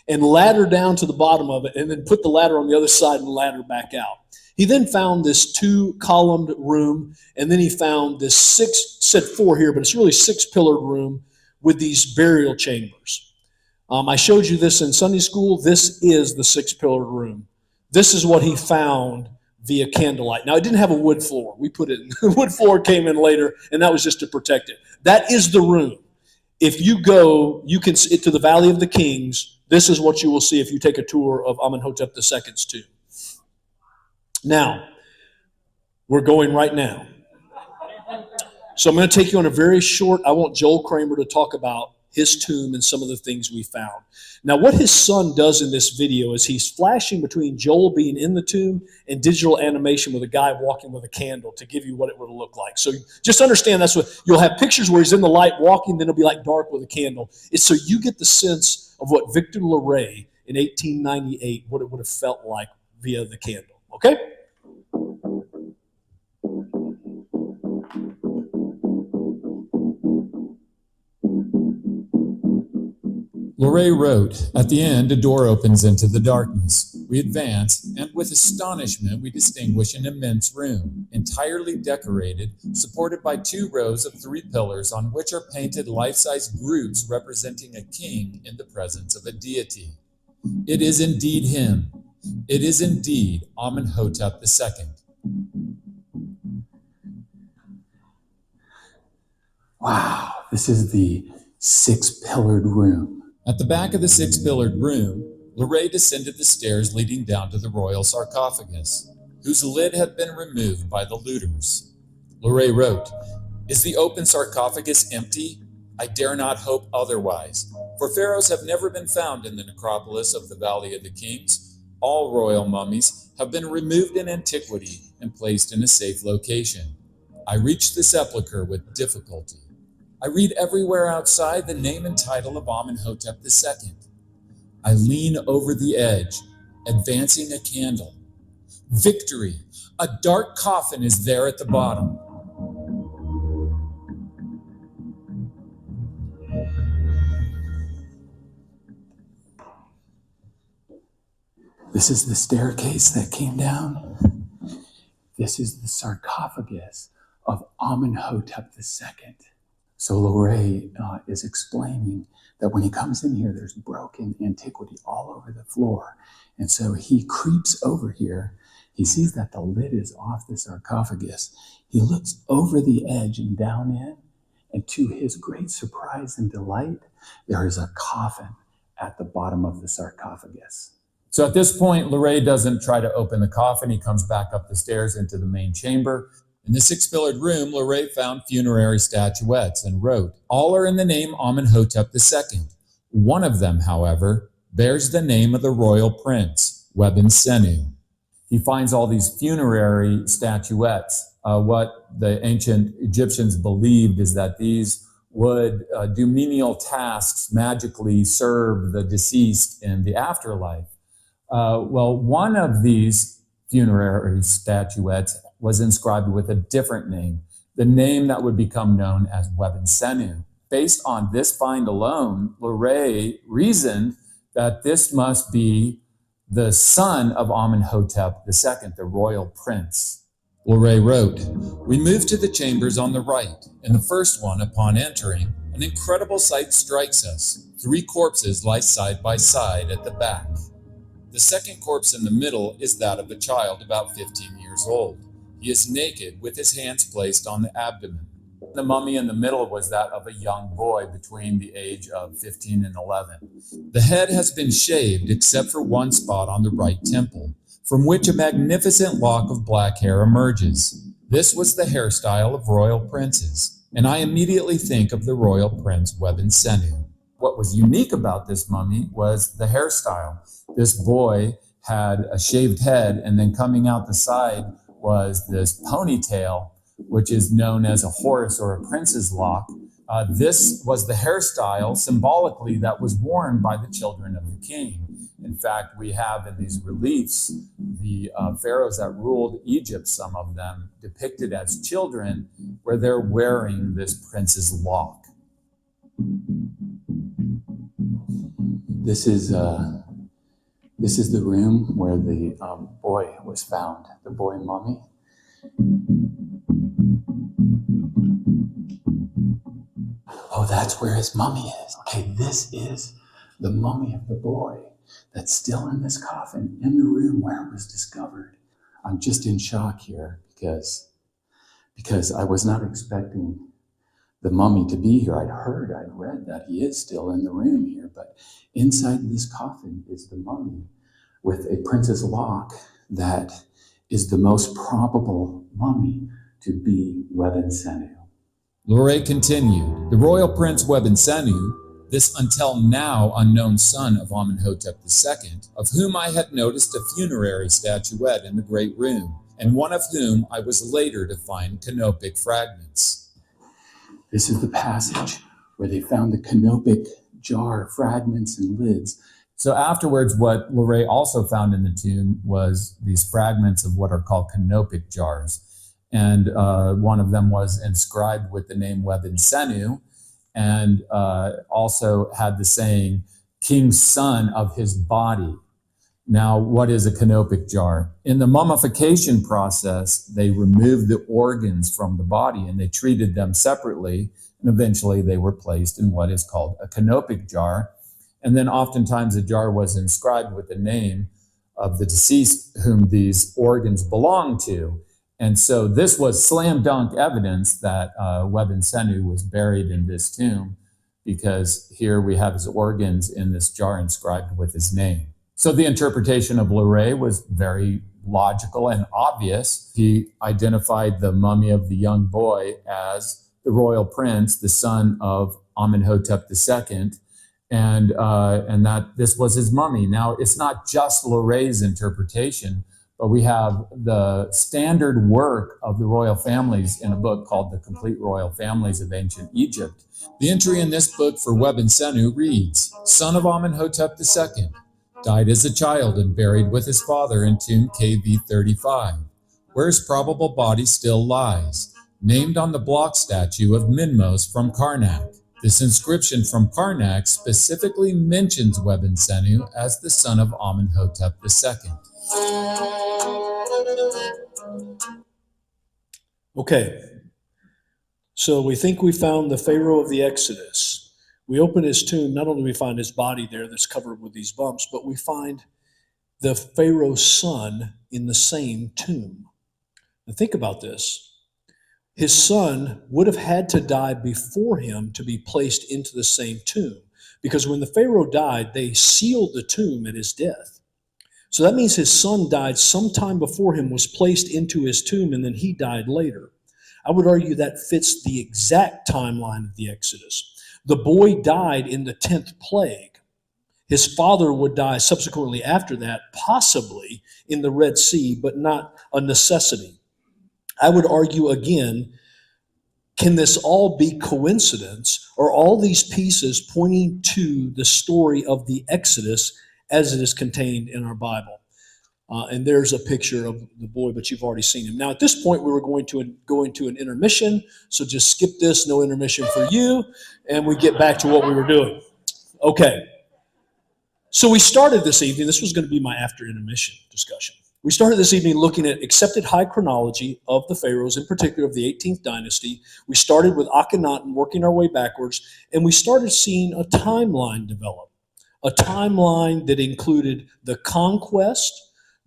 and ladder down to the bottom of it, and then put the ladder on the other side and ladder back out. He then found this 2-columned room, and then he found this said 4 here, but it's really 6-pillared room with these burial chambers. I showed you this in Sunday school. This is the 6-pillared room. This is what he found via candlelight. Now, it didn't have a wood floor. We put it in. The wood floor came in later, and that was just to protect it. That is the room. If you go, you can see to the Valley of the Kings. This is what you will see if you take a tour of Amenhotep II's tomb. Now, we're going right now. So I'm going to take you on a very short, I want Joel Kramer to talk about his tomb and some of the things we found. Now, what his son does in this video is he's flashing between Joel being in the tomb and digital animation with a guy walking with a candle to give you what it would look like. So just understand that's what, you'll have pictures where he's in the light walking, then it'll be like dark with a candle. It's so you get the sense of what Victor Leray in 1898, what it would have felt like via the candle. Okay? Lorraine wrote, "At the end, a door opens into the darkness. We advance, and with astonishment, we distinguish an immense room, entirely decorated, supported by 2 rows of 3 pillars on which are painted life-size groups representing a king in the presence of a deity. It is indeed him. It is indeed Amenhotep II." Wow, this is the 6-pillared room. At the back of the 6-pillared room, Lorraine descended the stairs leading down to the royal sarcophagus, whose lid had been removed by the looters. Lorraine wrote, "Is the open sarcophagus empty? I dare not hope otherwise, for pharaohs have never been found in the necropolis of the Valley of the Kings. All royal mummies have been removed in antiquity and placed in a safe location. I reached the sepulchre with difficulty. I read everywhere outside the name and title of Amenhotep II. I lean over the edge, advancing a candle. Victory! A dark coffin is there at the bottom. This is the staircase that came down. This is the sarcophagus of Amenhotep II. So Lorraine is explaining that when he comes in here, there's broken antiquity all over the floor. And so he creeps over here. He sees that the lid is off the sarcophagus. He looks over the edge and down in, and to his great surprise and delight, there is a coffin at the bottom of the sarcophagus. So at this point, Lorraine doesn't try to open the coffin. He comes back up the stairs into the main chamber. In the 6-pillared room, Lorraine found funerary statuettes and wrote, "All are in the name Amenhotep II. One of them, however, bears the name of the royal prince, Webensenu." He finds all these funerary statuettes. What the ancient Egyptians believed is that these would do menial tasks, magically serve the deceased in the afterlife. Well, one of these funerary statuettes was inscribed with a different name, the name that would become known as Webensenu. Based on this find alone, Lorraine reasoned that this must be the son of Amenhotep II, the royal prince. Lorraine wrote, "We moved to the chambers on the right. In the first one, upon entering, an incredible sight strikes us. 3 corpses lie side by side at the back. The second corpse in the middle is that of a child about 15 years old. He is naked with his hands placed on the abdomen. The mummy in the middle was that of a young boy between the age of 15 and 11. The head has been shaved except for one spot on the right temple, from which a magnificent lock of black hair emerges. This was the hairstyle of royal princes, and I immediately think of the royal prince Webensenu." What was unique about this mummy was the hairstyle. This boy had a shaved head, and then coming out the side was this ponytail, which is known as a horse or a prince's lock. This was the hairstyle symbolically that was worn by the children of the king. In fact, we have in these reliefs the pharaohs that ruled Egypt, some of them depicted as children, where they're wearing this prince's lock. This is the room where the boy was found, the boy mummy. Oh, that's where his mummy is. Okay, this is the mummy of the boy that's still in this coffin in the room where it was discovered. I'm just in shock here because I was not expecting the mummy to be here. I'd read that he is still in the room here, but inside this coffin is the mummy with a prince's lock that is the most probable mummy to be Webensenu. Lorraine continued, "The royal prince Webensenu, this until now unknown son of Amenhotep II, of whom I had noticed a funerary statuette in the great room, and one of whom I was later to find canopic fragments." This is the passage where they found the canopic jar fragments and lids. So afterwards, what Lorraine also found in the tomb was these fragments of what are called canopic jars. And one of them was inscribed with the name Webensenu, and also had the saying, king's son of his body. Now, what is a canopic jar? In the mummification process, they removed the organs from the body and they treated them separately. And eventually they were placed in what is called a canopic jar. And then oftentimes the jar was inscribed with the name of the deceased whom these organs belonged to. And so this was slam dunk evidence that Webensenu was buried in this tomb, because here we have his organs in this jar inscribed with his name. So the interpretation of Luray was very logical and obvious. He identified the mummy of the young boy as the royal prince, the son of Amenhotep II, and that this was his mummy. Now, it's not just Luray's interpretation, but we have the standard work of the royal families in a book called The Complete Royal Families of Ancient Egypt. The entry in this book for Webensenu reads, son of Amenhotep II, died as a child and buried with his father in tomb KV 35, where his probable body still lies, named on the block statue of Minmos from Karnak. This inscription from Karnak specifically mentions Webensenu as the son of Amenhotep II. Okay, so we think we found the Pharaoh of the Exodus. We open his tomb, not only do we find his body there that's covered with these bumps, but we find the Pharaoh's son in the same tomb. Now think about this. His son would have had to die before him to be placed into the same tomb, because when the Pharaoh died, they sealed the tomb at his death. So that means his son died sometime before him, was placed into his tomb, and then he died later. I would argue that fits the exact timeline of the Exodus. The boy died in the 10th plague. His father would die subsequently after that, possibly in the Red Sea, but not a necessity. I would argue again, can this all be coincidence, or all these pieces pointing to the story of the Exodus as it is contained in our Bible? And there's a picture of the boy, but you've already seen him. Now, at this point, we were going to go into an intermission, so just skip this, no intermission for you, and we get back to what we were doing. Okay. So we started this evening, this was going to be my after intermission discussion. We started this evening looking at accepted high chronology of the pharaohs, in particular of the 18th dynasty. We started with Akhenaten, working our way backwards, and we started seeing a timeline develop. A timeline that included the conquest,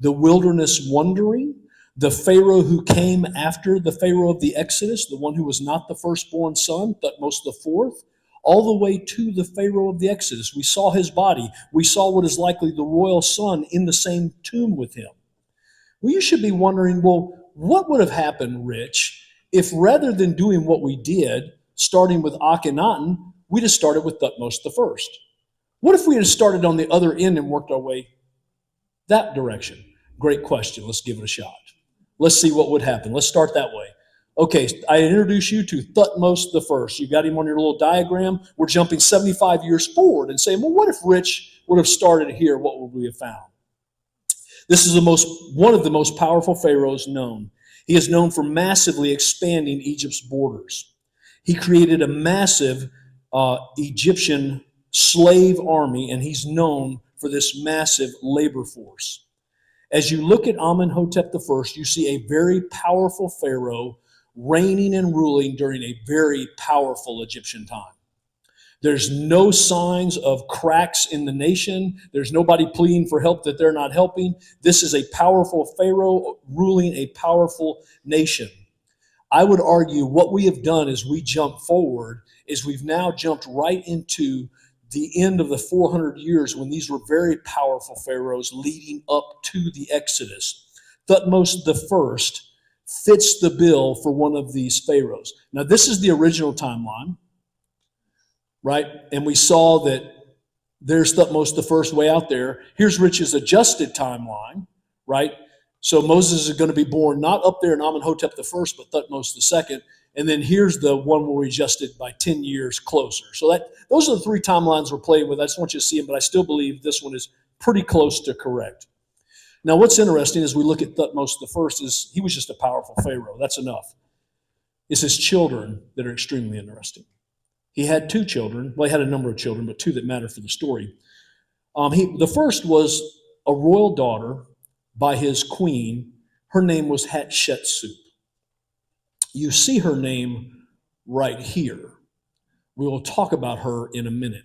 the wilderness wandering, the Pharaoh who came after the Pharaoh of the Exodus, the one who was not the firstborn son, Thutmose IV, all the way to the Pharaoh of the Exodus. We saw his body. We saw what is likely the royal son in the same tomb with him. Well, you should be wondering, well, what would have happened, Rich, if rather than doing what we did, starting with Akhenaten, we'd have started with Thutmose I? What if we had started on the other end and worked our way that direction? Great question. Let's give it a shot. Let's see what would happen. Let's start that way. Okay, I introduce you to Thutmose I. You got him on your little diagram. We're jumping 75 years forward and saying, well, what if Rich would have started here? What would we have found? This is one of the most powerful pharaohs known. He is known for massively expanding Egypt's borders. He created a massive Egyptian slave army, and he's known for this massive labor force. As you look at Amenhotep I, you see a very powerful pharaoh reigning and ruling during a very powerful Egyptian time. There's no signs of cracks in the nation. There's nobody pleading for help that they're not helping. This is a powerful pharaoh ruling a powerful nation. I would argue what we have done as we jump forward is we've now jumped right into the end of the 400 years when these were very powerful pharaohs leading up to the Exodus. Thutmose I fits the bill for one of these pharaohs. Now, this is the original timeline, right? And we saw that there's Thutmose I way out there. Here's Rich's adjusted timeline, right? So Moses is going to be born not up there in Amenhotep I, but Thutmose II. And then here's the one where we adjusted by 10 years closer. So those are the three timelines we're playing with. I just want you to see them, but I still believe this one is pretty close to correct. Now, what's interesting as we look at Thutmose I is he was just a powerful pharaoh. That's enough. It's his children that are extremely interesting. He had two children. Well, he had a number of children, but two that matter for the story. The first was a royal daughter by his queen. Her name was Hatshepsut. You see her name right here. We will talk about her in a minute.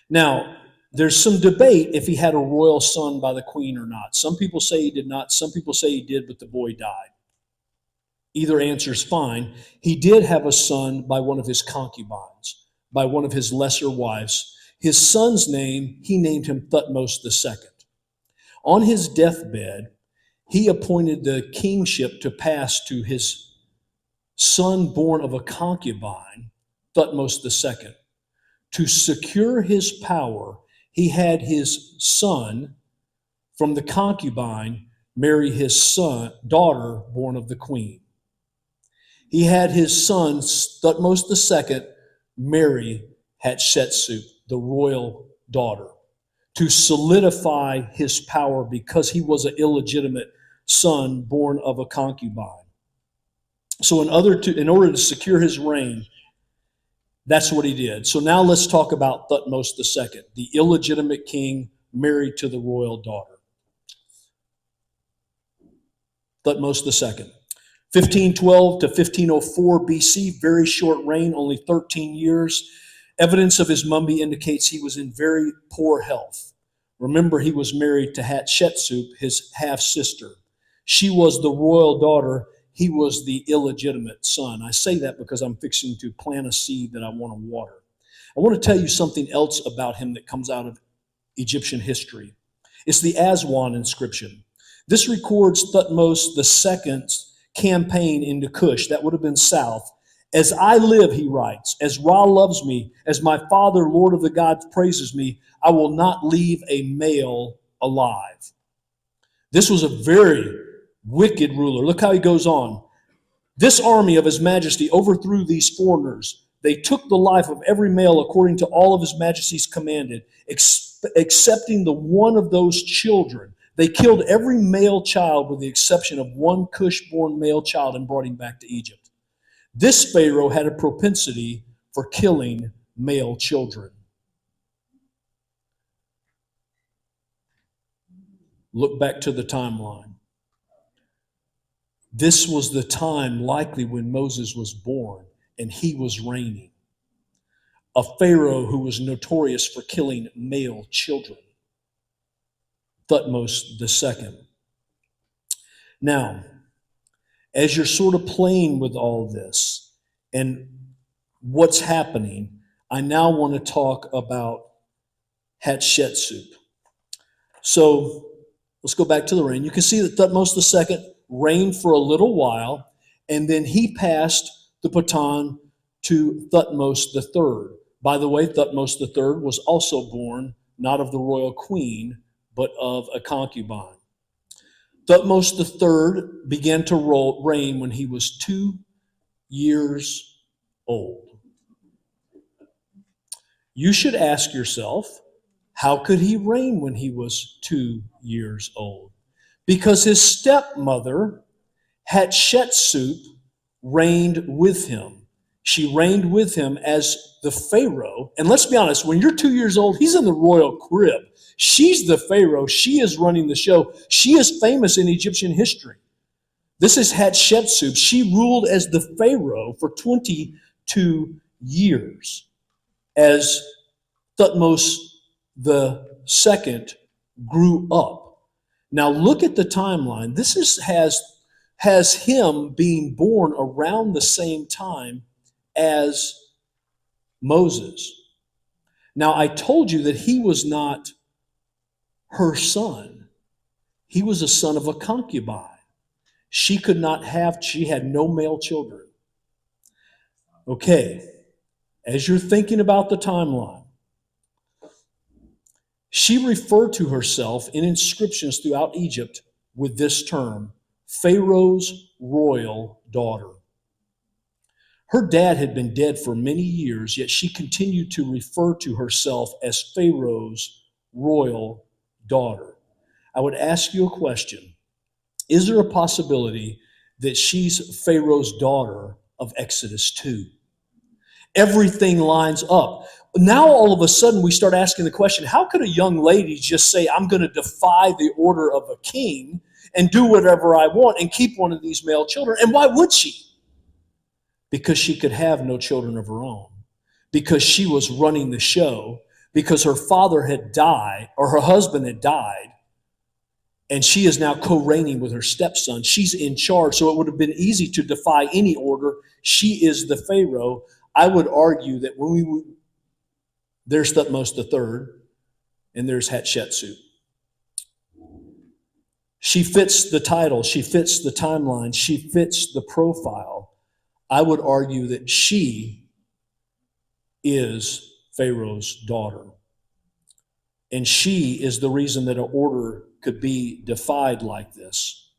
Now, there's some debate if he had a royal son by the queen or not. Some people say he did not. Some people say he did, but the boy died. Either answer is fine. He did have a son by one of his concubines, by one of his lesser wives. His son's name, he named him Thutmose II. On his deathbed, he appointed the kingship to pass to his son born of a concubine, Thutmose II. To secure his power, he had his son from the concubine marry his daughter born of the queen. He had his son, Thutmose II, marry Hatshepsut, the royal daughter, to solidify his power because he was an illegitimate son born of a concubine. So in order to secure his reign, that's what he did. So now let's talk about Thutmose II, the illegitimate king married to the royal daughter. Thutmose II. 1512 to 1504 BC, very short reign, only 13 years. Evidence of his mummy indicates he was in very poor health. Remember, he was married to Hatshepsut, his half-sister. She was the royal daughter. He was the illegitimate son. I say that because I'm fixing to plant a seed that I want to water. I want to tell you something else about him that comes out of Egyptian history. It's the Aswan inscription. This records Thutmose II's campaign into Cush. That would have been south. As I live, he writes, as Ra loves me, as my father, Lord of the gods, praises me, I will not leave a male alive. This was a very wicked ruler. Look how he goes on. This army of his majesty overthrew these foreigners. They took the life of every male according to all of his majesty's commanded, excepting the one of those children. They killed every male child with the exception of one Cush-born male child and brought him back to Egypt. This Pharaoh had a propensity for killing male children. Look back to the timeline. This was the time likely when Moses was born and he was reigning. A Pharaoh who was notorious for killing male children. Thutmose II. Now, as you're sort of playing with all this and what's happening, I now want to talk about Hatshepsut. So let's go back to the reign. You can see that Thutmose II reigned for a little while, and then he passed the baton to Thutmose III. By the way, Thutmose III was also born not of the royal queen, but of a concubine. Thutmose III began to reign when he was 2 years old. You should ask yourself, how could he reign when he was 2 years old? Because his stepmother, Hatshepsut, reigned with him. She reigned with him as the Pharaoh. And let's be honest, when you're 2 years old, he's in the royal crib. She's the Pharaoh. She is running the show. She is famous in Egyptian history. This is Hatshepsut. She ruled as the Pharaoh for 22 years as Thutmose II grew up. Now look at the timeline. This has him being born around the same time as Moses. Now I told you that he was not her son. He was a son of a concubine. She had no male children. Okay, as you're thinking about the timeline, she referred to herself in inscriptions throughout Egypt with this term, Pharaoh's royal daughter. Her dad had been dead for many years, yet she continued to refer to herself as Pharaoh's royal daughter. I would ask you a question. Is there a possibility that she's Pharaoh's daughter of Exodus 2? Everything lines up. now all of a sudden we start asking the question, how could a young lady just say, I'm going to defy the order of a king and do whatever I want and keep one of these male children? And why would she? Because she could have no children of her own, because she was running the show, because her father had died or her husband had died, and she is now co-reigning with her stepson. She's in charge, so it would have been easy to defy any order. She is the Pharaoh. I would argue that there's Thutmose III and there's Hatshepsut. She fits the title, she fits the timeline, she fits the profile. I would argue that she is Pharaoh's daughter. And she is the reason that an order could be defied like this.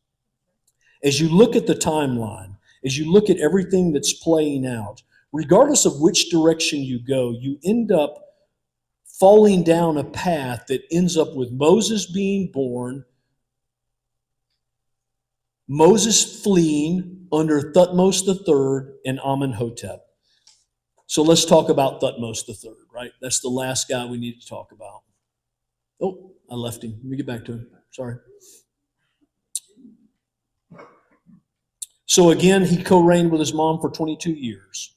As you look at the timeline, as you look at everything that's playing out, regardless of which direction you go, you end up falling down a path that ends up with Moses being born, Moses fleeing under Thutmose III and Amenhotep. So let's talk about Thutmose III, right? That's the last guy we need to talk about. Oh, I left him. Let me get back to him. Sorry. So again, he co-reigned with his mom for 22 years.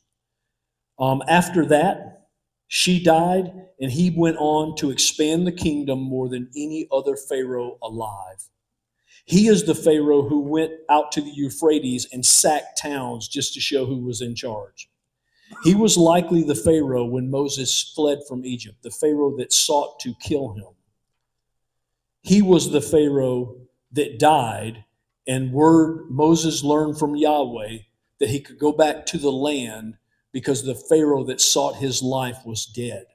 After that, she died, and he went on to expand the kingdom more than any other Pharaoh alive. He is the Pharaoh who went out to the Euphrates and sacked towns just to show who was in charge. He was likely the Pharaoh when Moses fled from Egypt, the Pharaoh that sought to kill him. He was the Pharaoh that died, and Moses learned from Yahweh that he could go back to the land because the Pharaoh that sought his life was dead.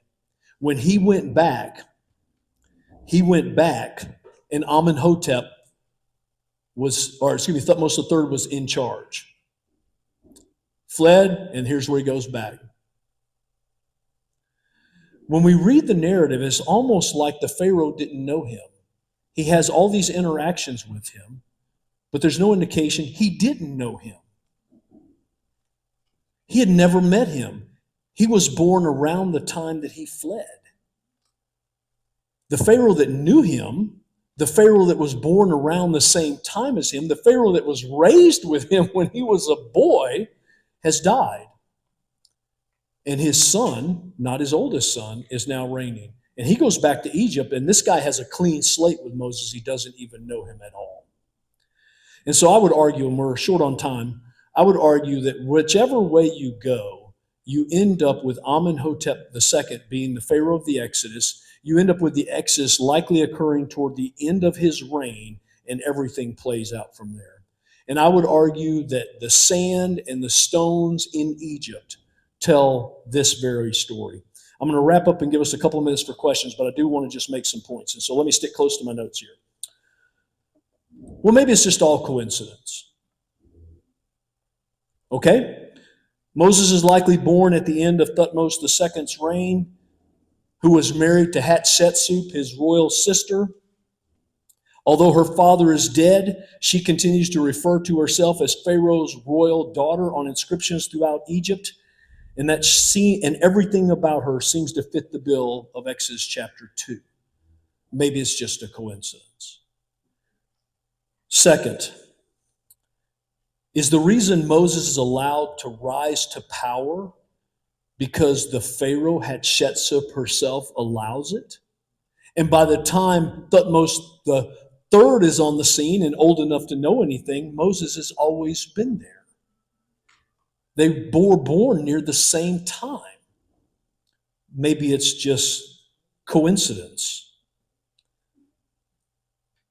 When he went back, and Amenhotep Thutmose III was in charge. Fled, and here's where he goes back. When we read the narrative, it's almost like the Pharaoh didn't know him. He has all these interactions with him, but there's no indication he didn't know him. He had never met him. He was born around the time that he fled. The Pharaoh that knew him, the Pharaoh that was born around the same time as him, the Pharaoh that was raised with him when he was a boy, has died. And his son, not his oldest son, is now reigning. And he goes back to Egypt, and this guy has a clean slate with Moses. He doesn't even know him at all. And so I would argue, and we're short on time, I would argue that whichever way you go, you end up with Amenhotep II being the Pharaoh of the Exodus. You end up with the Exodus likely occurring toward the end of his reign, and everything plays out from there. And I would argue that the sand and the stones in Egypt tell this very story. I'm going to wrap up and give us a couple of minutes for questions, but I do want to just make some points. And so let me stick close to my notes here. Well, maybe it's just all coincidence. Okay? Moses is likely born at the end of Thutmose II's reign, who was married to Hatshepsut, his royal sister. Although her father is dead, she continues to refer to herself as Pharaoh's royal daughter on inscriptions throughout Egypt. And everything about her seems to fit the bill of Exodus chapter 2. Maybe it's just a coincidence. Second, is the reason Moses is allowed to rise to power because the Pharaoh Hatshepsut herself allows it? And by the time Thutmose III is on the scene and old enough to know anything, Moses has always been there. They were born near the same time. Maybe it's just coincidence.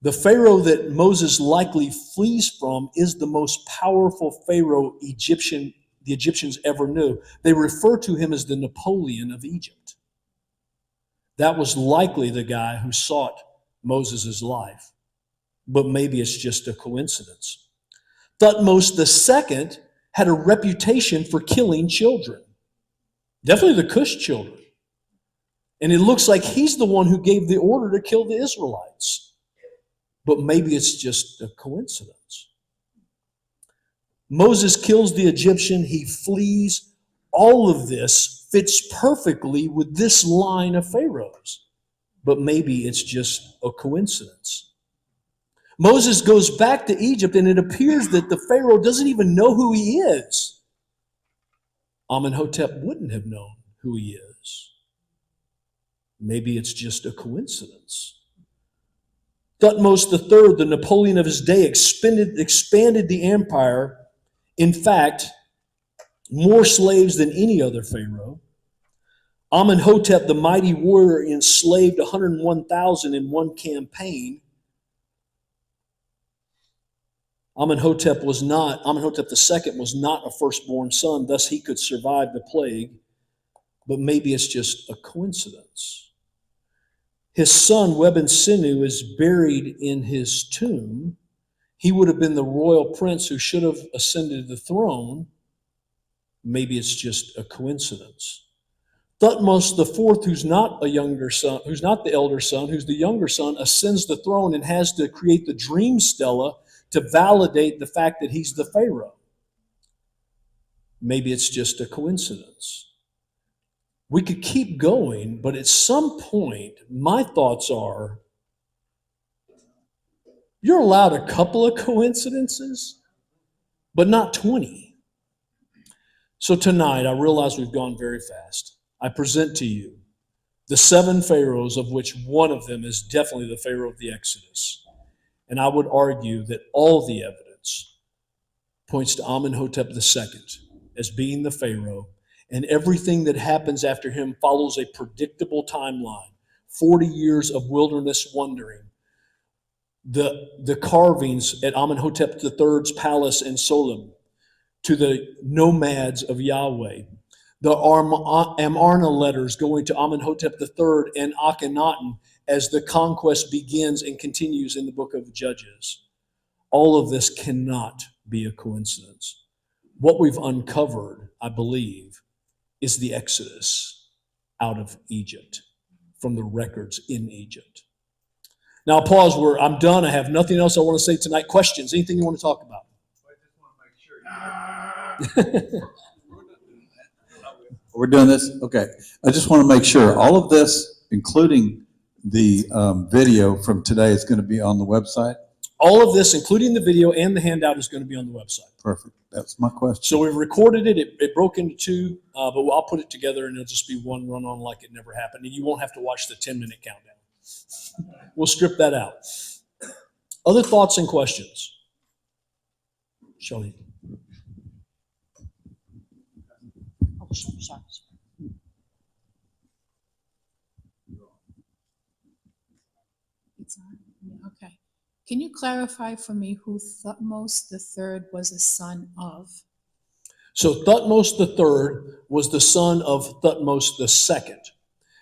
The Pharaoh that Moses likely flees from is the most powerful Pharaoh the Egyptians ever knew. They refer to him as the Napoleon of Egypt. That was likely the guy who sought Moses' life. But maybe it's just a coincidence. Thutmose II had a reputation for killing children. Definitely the Cush children. And it looks like he's the one who gave the order to kill the Israelites. But maybe it's just a coincidence. Moses kills the Egyptian. He flees all of this fits perfectly with this line of pharaohs. But maybe it's just a coincidence. Moses goes back to Egypt, and it appears that the Pharaoh doesn't even know who he is. Amenhotep wouldn't have known who he is. Maybe it's just a coincidence. Thutmose III, the Napoleon of his day, expanded the empire. In fact, more slaves than any other pharaoh. Amenhotep, the mighty warrior, enslaved 101,000 in one campaign. Amenhotep II was not a firstborn son, thus he could survive the plague, but maybe it's just a coincidence. His son, Weben-Sinu, is buried in his tomb. He would have been the royal prince who should have ascended the throne. Maybe it's just a coincidence. Thutmose IV, who's not a younger son, who's not the elder son, who's the younger son, ascends the throne and has to create the dream stela to validate the fact that he's the Pharaoh. Maybe it's just a coincidence. We could keep going, but at some point, my thoughts are, you're allowed a couple of coincidences, but not 20. So tonight, I realize we've gone very fast. I present to you the 7 pharaohs, of which one of them is definitely the Pharaoh of the Exodus. And I would argue that all the evidence points to Amenhotep II as being the Pharaoh, and everything that happens after him follows a predictable timeline. 40 years of wilderness wandering. The carvings at Amenhotep III's palace in Solem, to the nomads of Yahweh. The Amarna letters going to Amenhotep III and Akhenaten as the conquest begins and continues in the book of Judges. All of this cannot be a coincidence. What we've uncovered, I believe, is the Exodus out of Egypt, from the records in Egypt. Now, pause where I'm done. I have nothing else I want to say tonight. Questions? Anything you want to talk about? I just want to make sure. We're doing this? Okay. I just want to make sure all of this, including the video from today, is going to be on the website? All of this, including the video and the handout, is going to be on the website. Perfect. That's my question. So we've recorded it. It broke into 2, but I'll put it together and it'll just be one run on like it never happened. And you won't have to watch the 10-minute countdown. We'll strip that out. Other thoughts and questions? Shelley. Oh, sorry. It's on? Yeah, okay. Can you clarify for me who Thutmose III was a son of? So Thutmose III was the son of Thutmose II.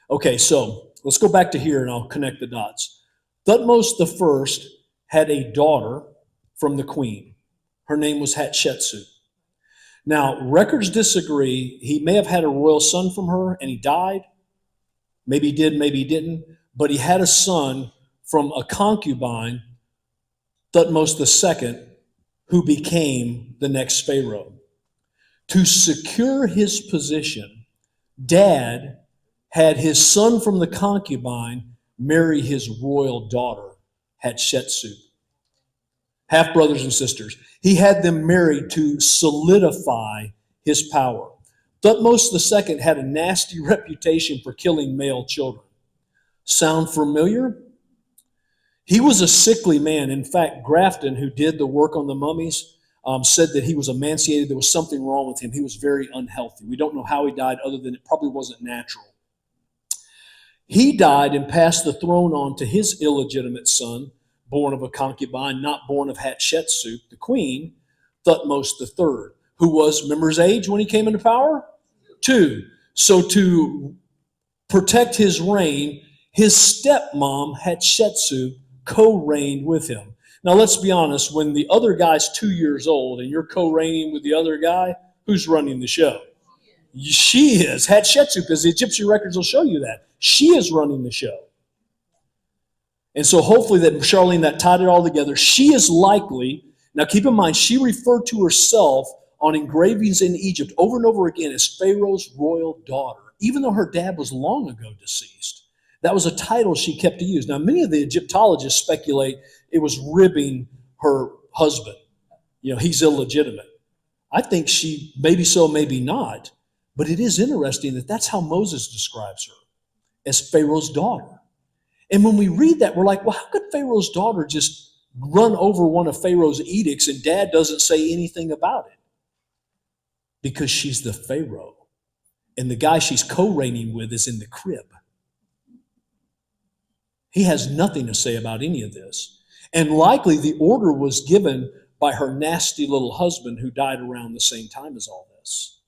Okay, so let's go back to here and I'll connect the dots. Thutmose I had a daughter from the queen. Her name was Hatshepsut. Now, records disagree. He may have had a royal son from her and he died. Maybe he did, maybe he didn't. But he had a son from a concubine, Thutmose II, who became the next Pharaoh. To secure his position, Dad had his son from the concubine marry his royal daughter, Hatshepsut. Half brothers and sisters. He had them married to solidify his power. Thutmose II had a nasty reputation for killing male children. Sound familiar? He was a sickly man. In fact, Grafton, who did the work on the mummies, said that he was emaciated. There was something wrong with him. He was very unhealthy. We don't know how he died other than it probably wasn't natural. He died and passed the throne on to his illegitimate son, born of a concubine, not born of Hatshepsut, the queen, Thutmose III, who was, remember his age when he came into power? 2. So to protect his reign, his stepmom, Hatshepsut, co-reigned with him. Now, let's be honest, when the other guy's 2 years old and you're co-reigning with the other guy, who's running the show? She is. Hatshepsut, because the Egyptian records will show you that. She is running the show. And so hopefully that, Charlene, that tied it all together. She is likely, now keep in mind, she referred to herself on engravings in Egypt over and over again as Pharaoh's royal daughter, even though her dad was long ago deceased. That was a title she kept to use. Now, many of the Egyptologists speculate it was ribbing her husband. He's illegitimate. I think she, maybe so, maybe not, but it is interesting that that's how Moses describes her, as Pharaoh's daughter. And when we read that, we're like, well, how could Pharaoh's daughter just run over one of Pharaoh's edicts and dad doesn't say anything about it? Because she's the Pharaoh. And the guy she's co-reigning with is in the crib. He has nothing to say about any of this. And likely the order was given by her nasty little husband who died around the same time as all this.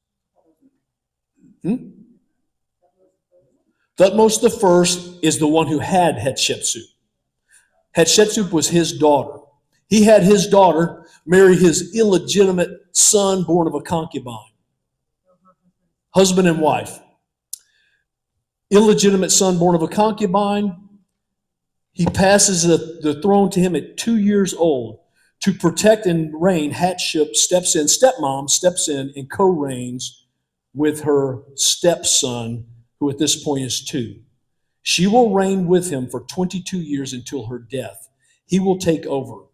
Thutmose the first is the one who had Hatshepsut. Hatshepsut was his daughter. He had his daughter marry his illegitimate son born of a concubine. Husband and wife. Illegitimate son born of a concubine. He passes the throne to him at 2 years old. To protect and reign, Hatshepsut stepmom steps in and co-reigns with her stepson, who at this point is 2. She will reign with him for 22 years until her death. He will take over.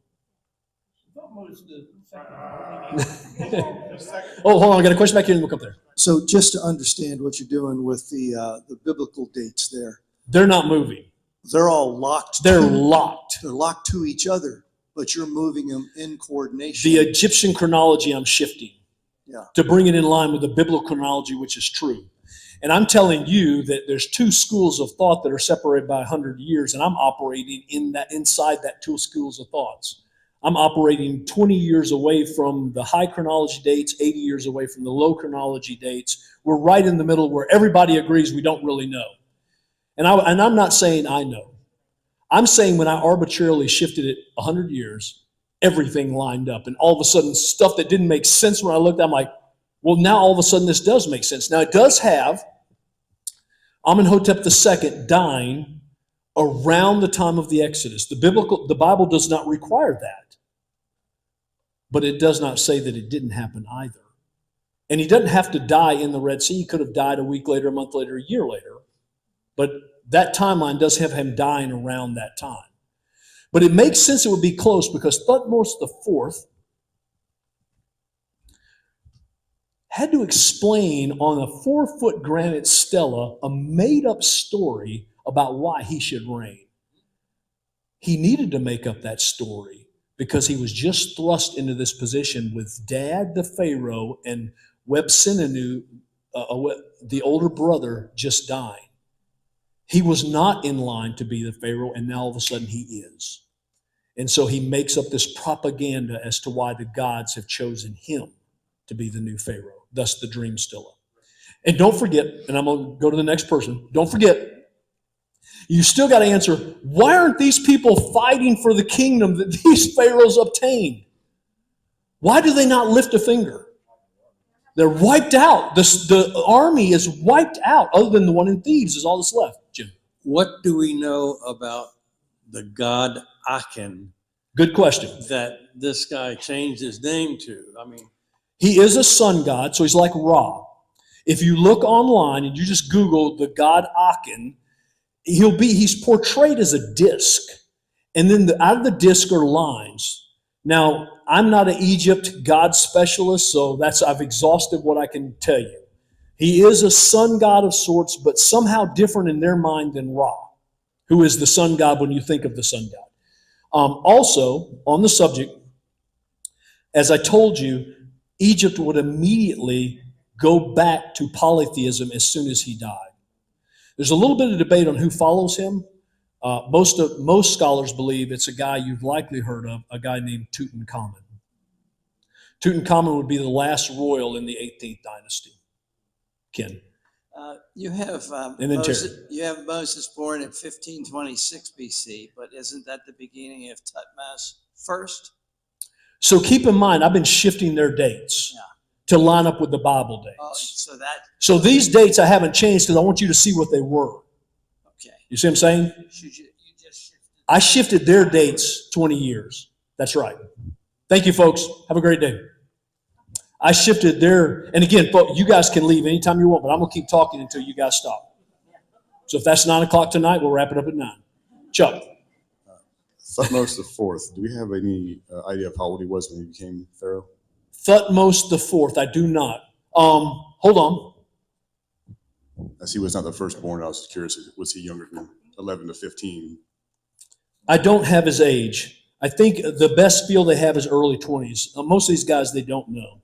Oh, hold on, I got a question back here and we'll come there. So just to understand what you're doing with the biblical dates there, They're not moving. they're all locked. They're locked. They're locked to each other, but you're moving them in coordination. The Egyptian chronology I'm shifting to bring it in line with the biblical chronology, which is true. And I'm telling you that there's 2 schools of thought that are separated by 100 years, and I'm operating inside that 2 schools of thoughts. I'm operating 20 years away from the high chronology dates, 80 years away from the low chronology dates. We're right in the middle where everybody agrees we don't really know. And I'm not saying I know. I'm saying when I arbitrarily shifted it 100 years, everything lined up. And all of a sudden, stuff that didn't make sense when I looked, I'm like, well, now all of a sudden this does make sense. Now, it does have Amenhotep II dying around the time of the Exodus. The Bible does not require that. But it does not say that it didn't happen either. And he doesn't have to die in the Red Sea. He could have died a week later, a month later, a year later. But that timeline does have him dying around that time. But it makes sense it would be close because Thutmose IV had to explain on a 4-foot granite stela a made-up story about why he should reign. He needed to make up that story because he was just thrust into this position with Dad, the Pharaoh, and Websinenu, the older brother, just dying. He was not in line to be the Pharaoh, and now all of a sudden he is. And so he makes up this propaganda as to why the gods have chosen him to be the new Pharaoh, thus the dream stela. And don't forget, and I'm going to go to the next person, don't forget, you still got to answer, why aren't these people fighting for the kingdom that these pharaohs obtained? Why do they not lift a finger? They're wiped out. The army is wiped out, other than the one in Thebes is all that's left. Jim. What do we know about the god Aken Good question. that this guy changed his name to? I mean, He is a sun god, so he's like Ra. If you look online and you just Google the god Aken, he's portrayed as a disc. And then out of the disc are lines. Now, I'm not an Egypt god specialist, so I've exhausted what I can tell you. He is a sun god of sorts, but somehow different in their mind than Ra, who is the sun god when you think of the sun god. Also, on the subject, as I told you, Egypt would immediately go back to polytheism as soon as he died. There's a little bit of debate on who follows him. Most scholars believe it's a guy you've likely heard of, a guy named Tutankhamun. Tutankhamun would be the last royal in the 18th dynasty. Ken. you have And then Moses born in 1526 BC, but isn't that the beginning of Thutmose first? So keep in mind, I've been shifting their dates to line up with the Bible dates. Oh, So these dates I haven't changed because I want you to see what they were. okay. You see what I'm saying? You just shifted. I shifted their dates 20 years. That's right. Thank you, folks. Have a great day. I shifted there. And again, you guys can leave anytime you want, but I'm going to keep talking until you guys stop. So if that's 9 o'clock tonight, we'll wrap it up at 9. Chuck. Thutmose IV. Do we have any idea of how old he was when he became Pharaoh? Thutmose IV. I do not. Hold on. As he was not the firstborn, I was curious, was he younger than 11 to 15? I don't have his age. I think the best feel they have is early 20s. Most of these guys, they don't know.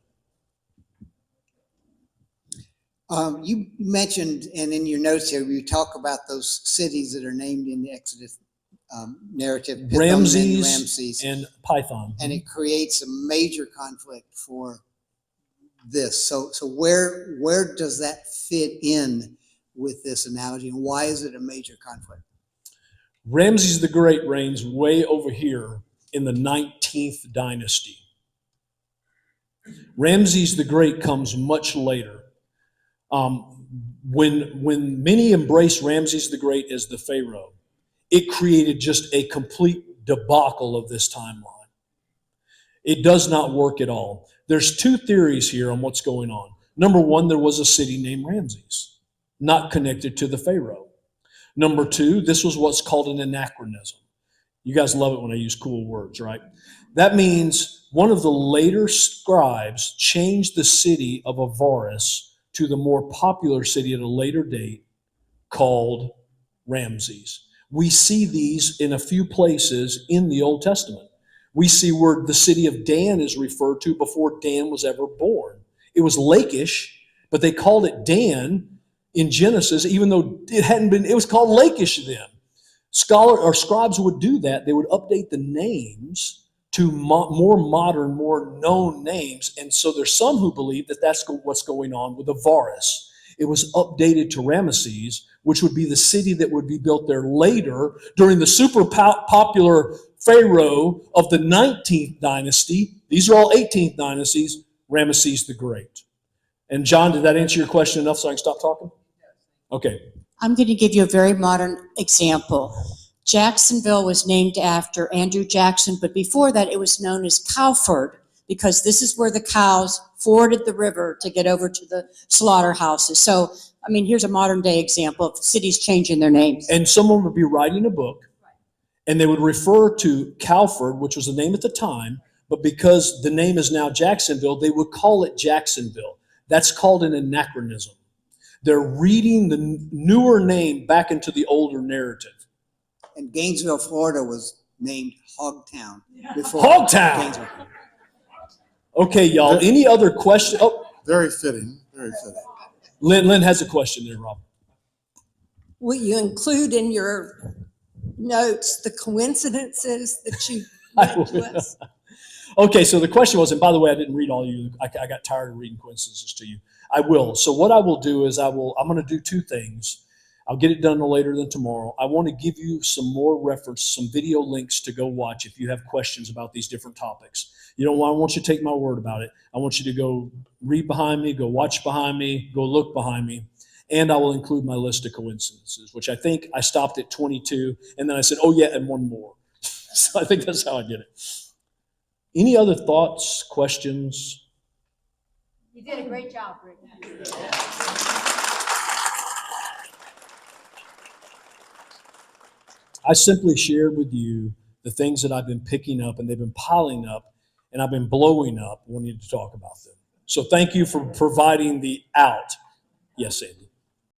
You mentioned, and in your notes here, you talk about those cities that are named in the Exodus narrative. Pithom Ramses and Python. And it creates a major conflict for this. So where does that fit in with this analogy, and why is it a major conflict? Ramses the Great reigns way over here in the 19th dynasty. Ramses the Great comes much later. When many embrace Ramses the Great as the Pharaoh, it created just a complete debacle of this timeline. It does not work at all. There's two theories here on what's going on. Number one, there was a city named Ramses, not connected to the Pharaoh. Number two, this was what's called an anachronism. You guys love it when I use cool words, right? That means one of the later scribes changed the city of Avaris to the more popular city at a later date called Ramses. We see these in a few places in the Old Testament. We see where the city of Dan is referred to before Dan was ever born. It was Lachish, but they called it Dan in Genesis, even though it was called Lachish then. Scribes would do that. They would update the names to more modern, more known names. And so there's some who believe that that's what's going on with Avaris. It was updated to Ramesses, which would be the city that would be built there later during the super popular Pharaoh of the 19th dynasty. These are all 18th dynasties, Ramesses the Great. And John, did that answer your question enough so I can stop talking? Okay. I'm going to give you a very modern example. Jacksonville was named after Andrew Jackson, but before that it was known as Cowford because this is where the cows forded the river to get over to the slaughterhouses. So, I mean, here's a modern day example of cities changing their names. And someone would be writing a book and they would refer to Cowford, which was the name at the time, but because the name is now Jacksonville, they would call it Jacksonville. That's called an anachronism. They're reading the newer name back into the older narrative. And Gainesville, Florida was named Hogtown before. Hogtown! Gainesville. Okay, y'all. Any other questions? Oh, Very fitting, very fitting. Lynn has a question there, Rob. Will you include in your notes the coincidences that you read to us? Okay, so the question was, and by the way, I didn't read all you. I got tired of reading coincidences to you. I will. So what I will do is I'm going to do two things. I'll get it done no later than tomorrow. I want to give you some more reference, some video links to go watch if you have questions about these different topics. I want you to take my word about it. I want you to go read behind me, go watch behind me, go look behind me. And I will include my list of coincidences, which I think I stopped at 22. And then I said, oh yeah, and one more. So I think that's how I did it. Any other thoughts, questions? You did a great job, Rick. I simply shared with you the things that I've been picking up, and they've been piling up, and I've been blowing up wanting to talk about them. So thank you for providing the out. Yes, Andy.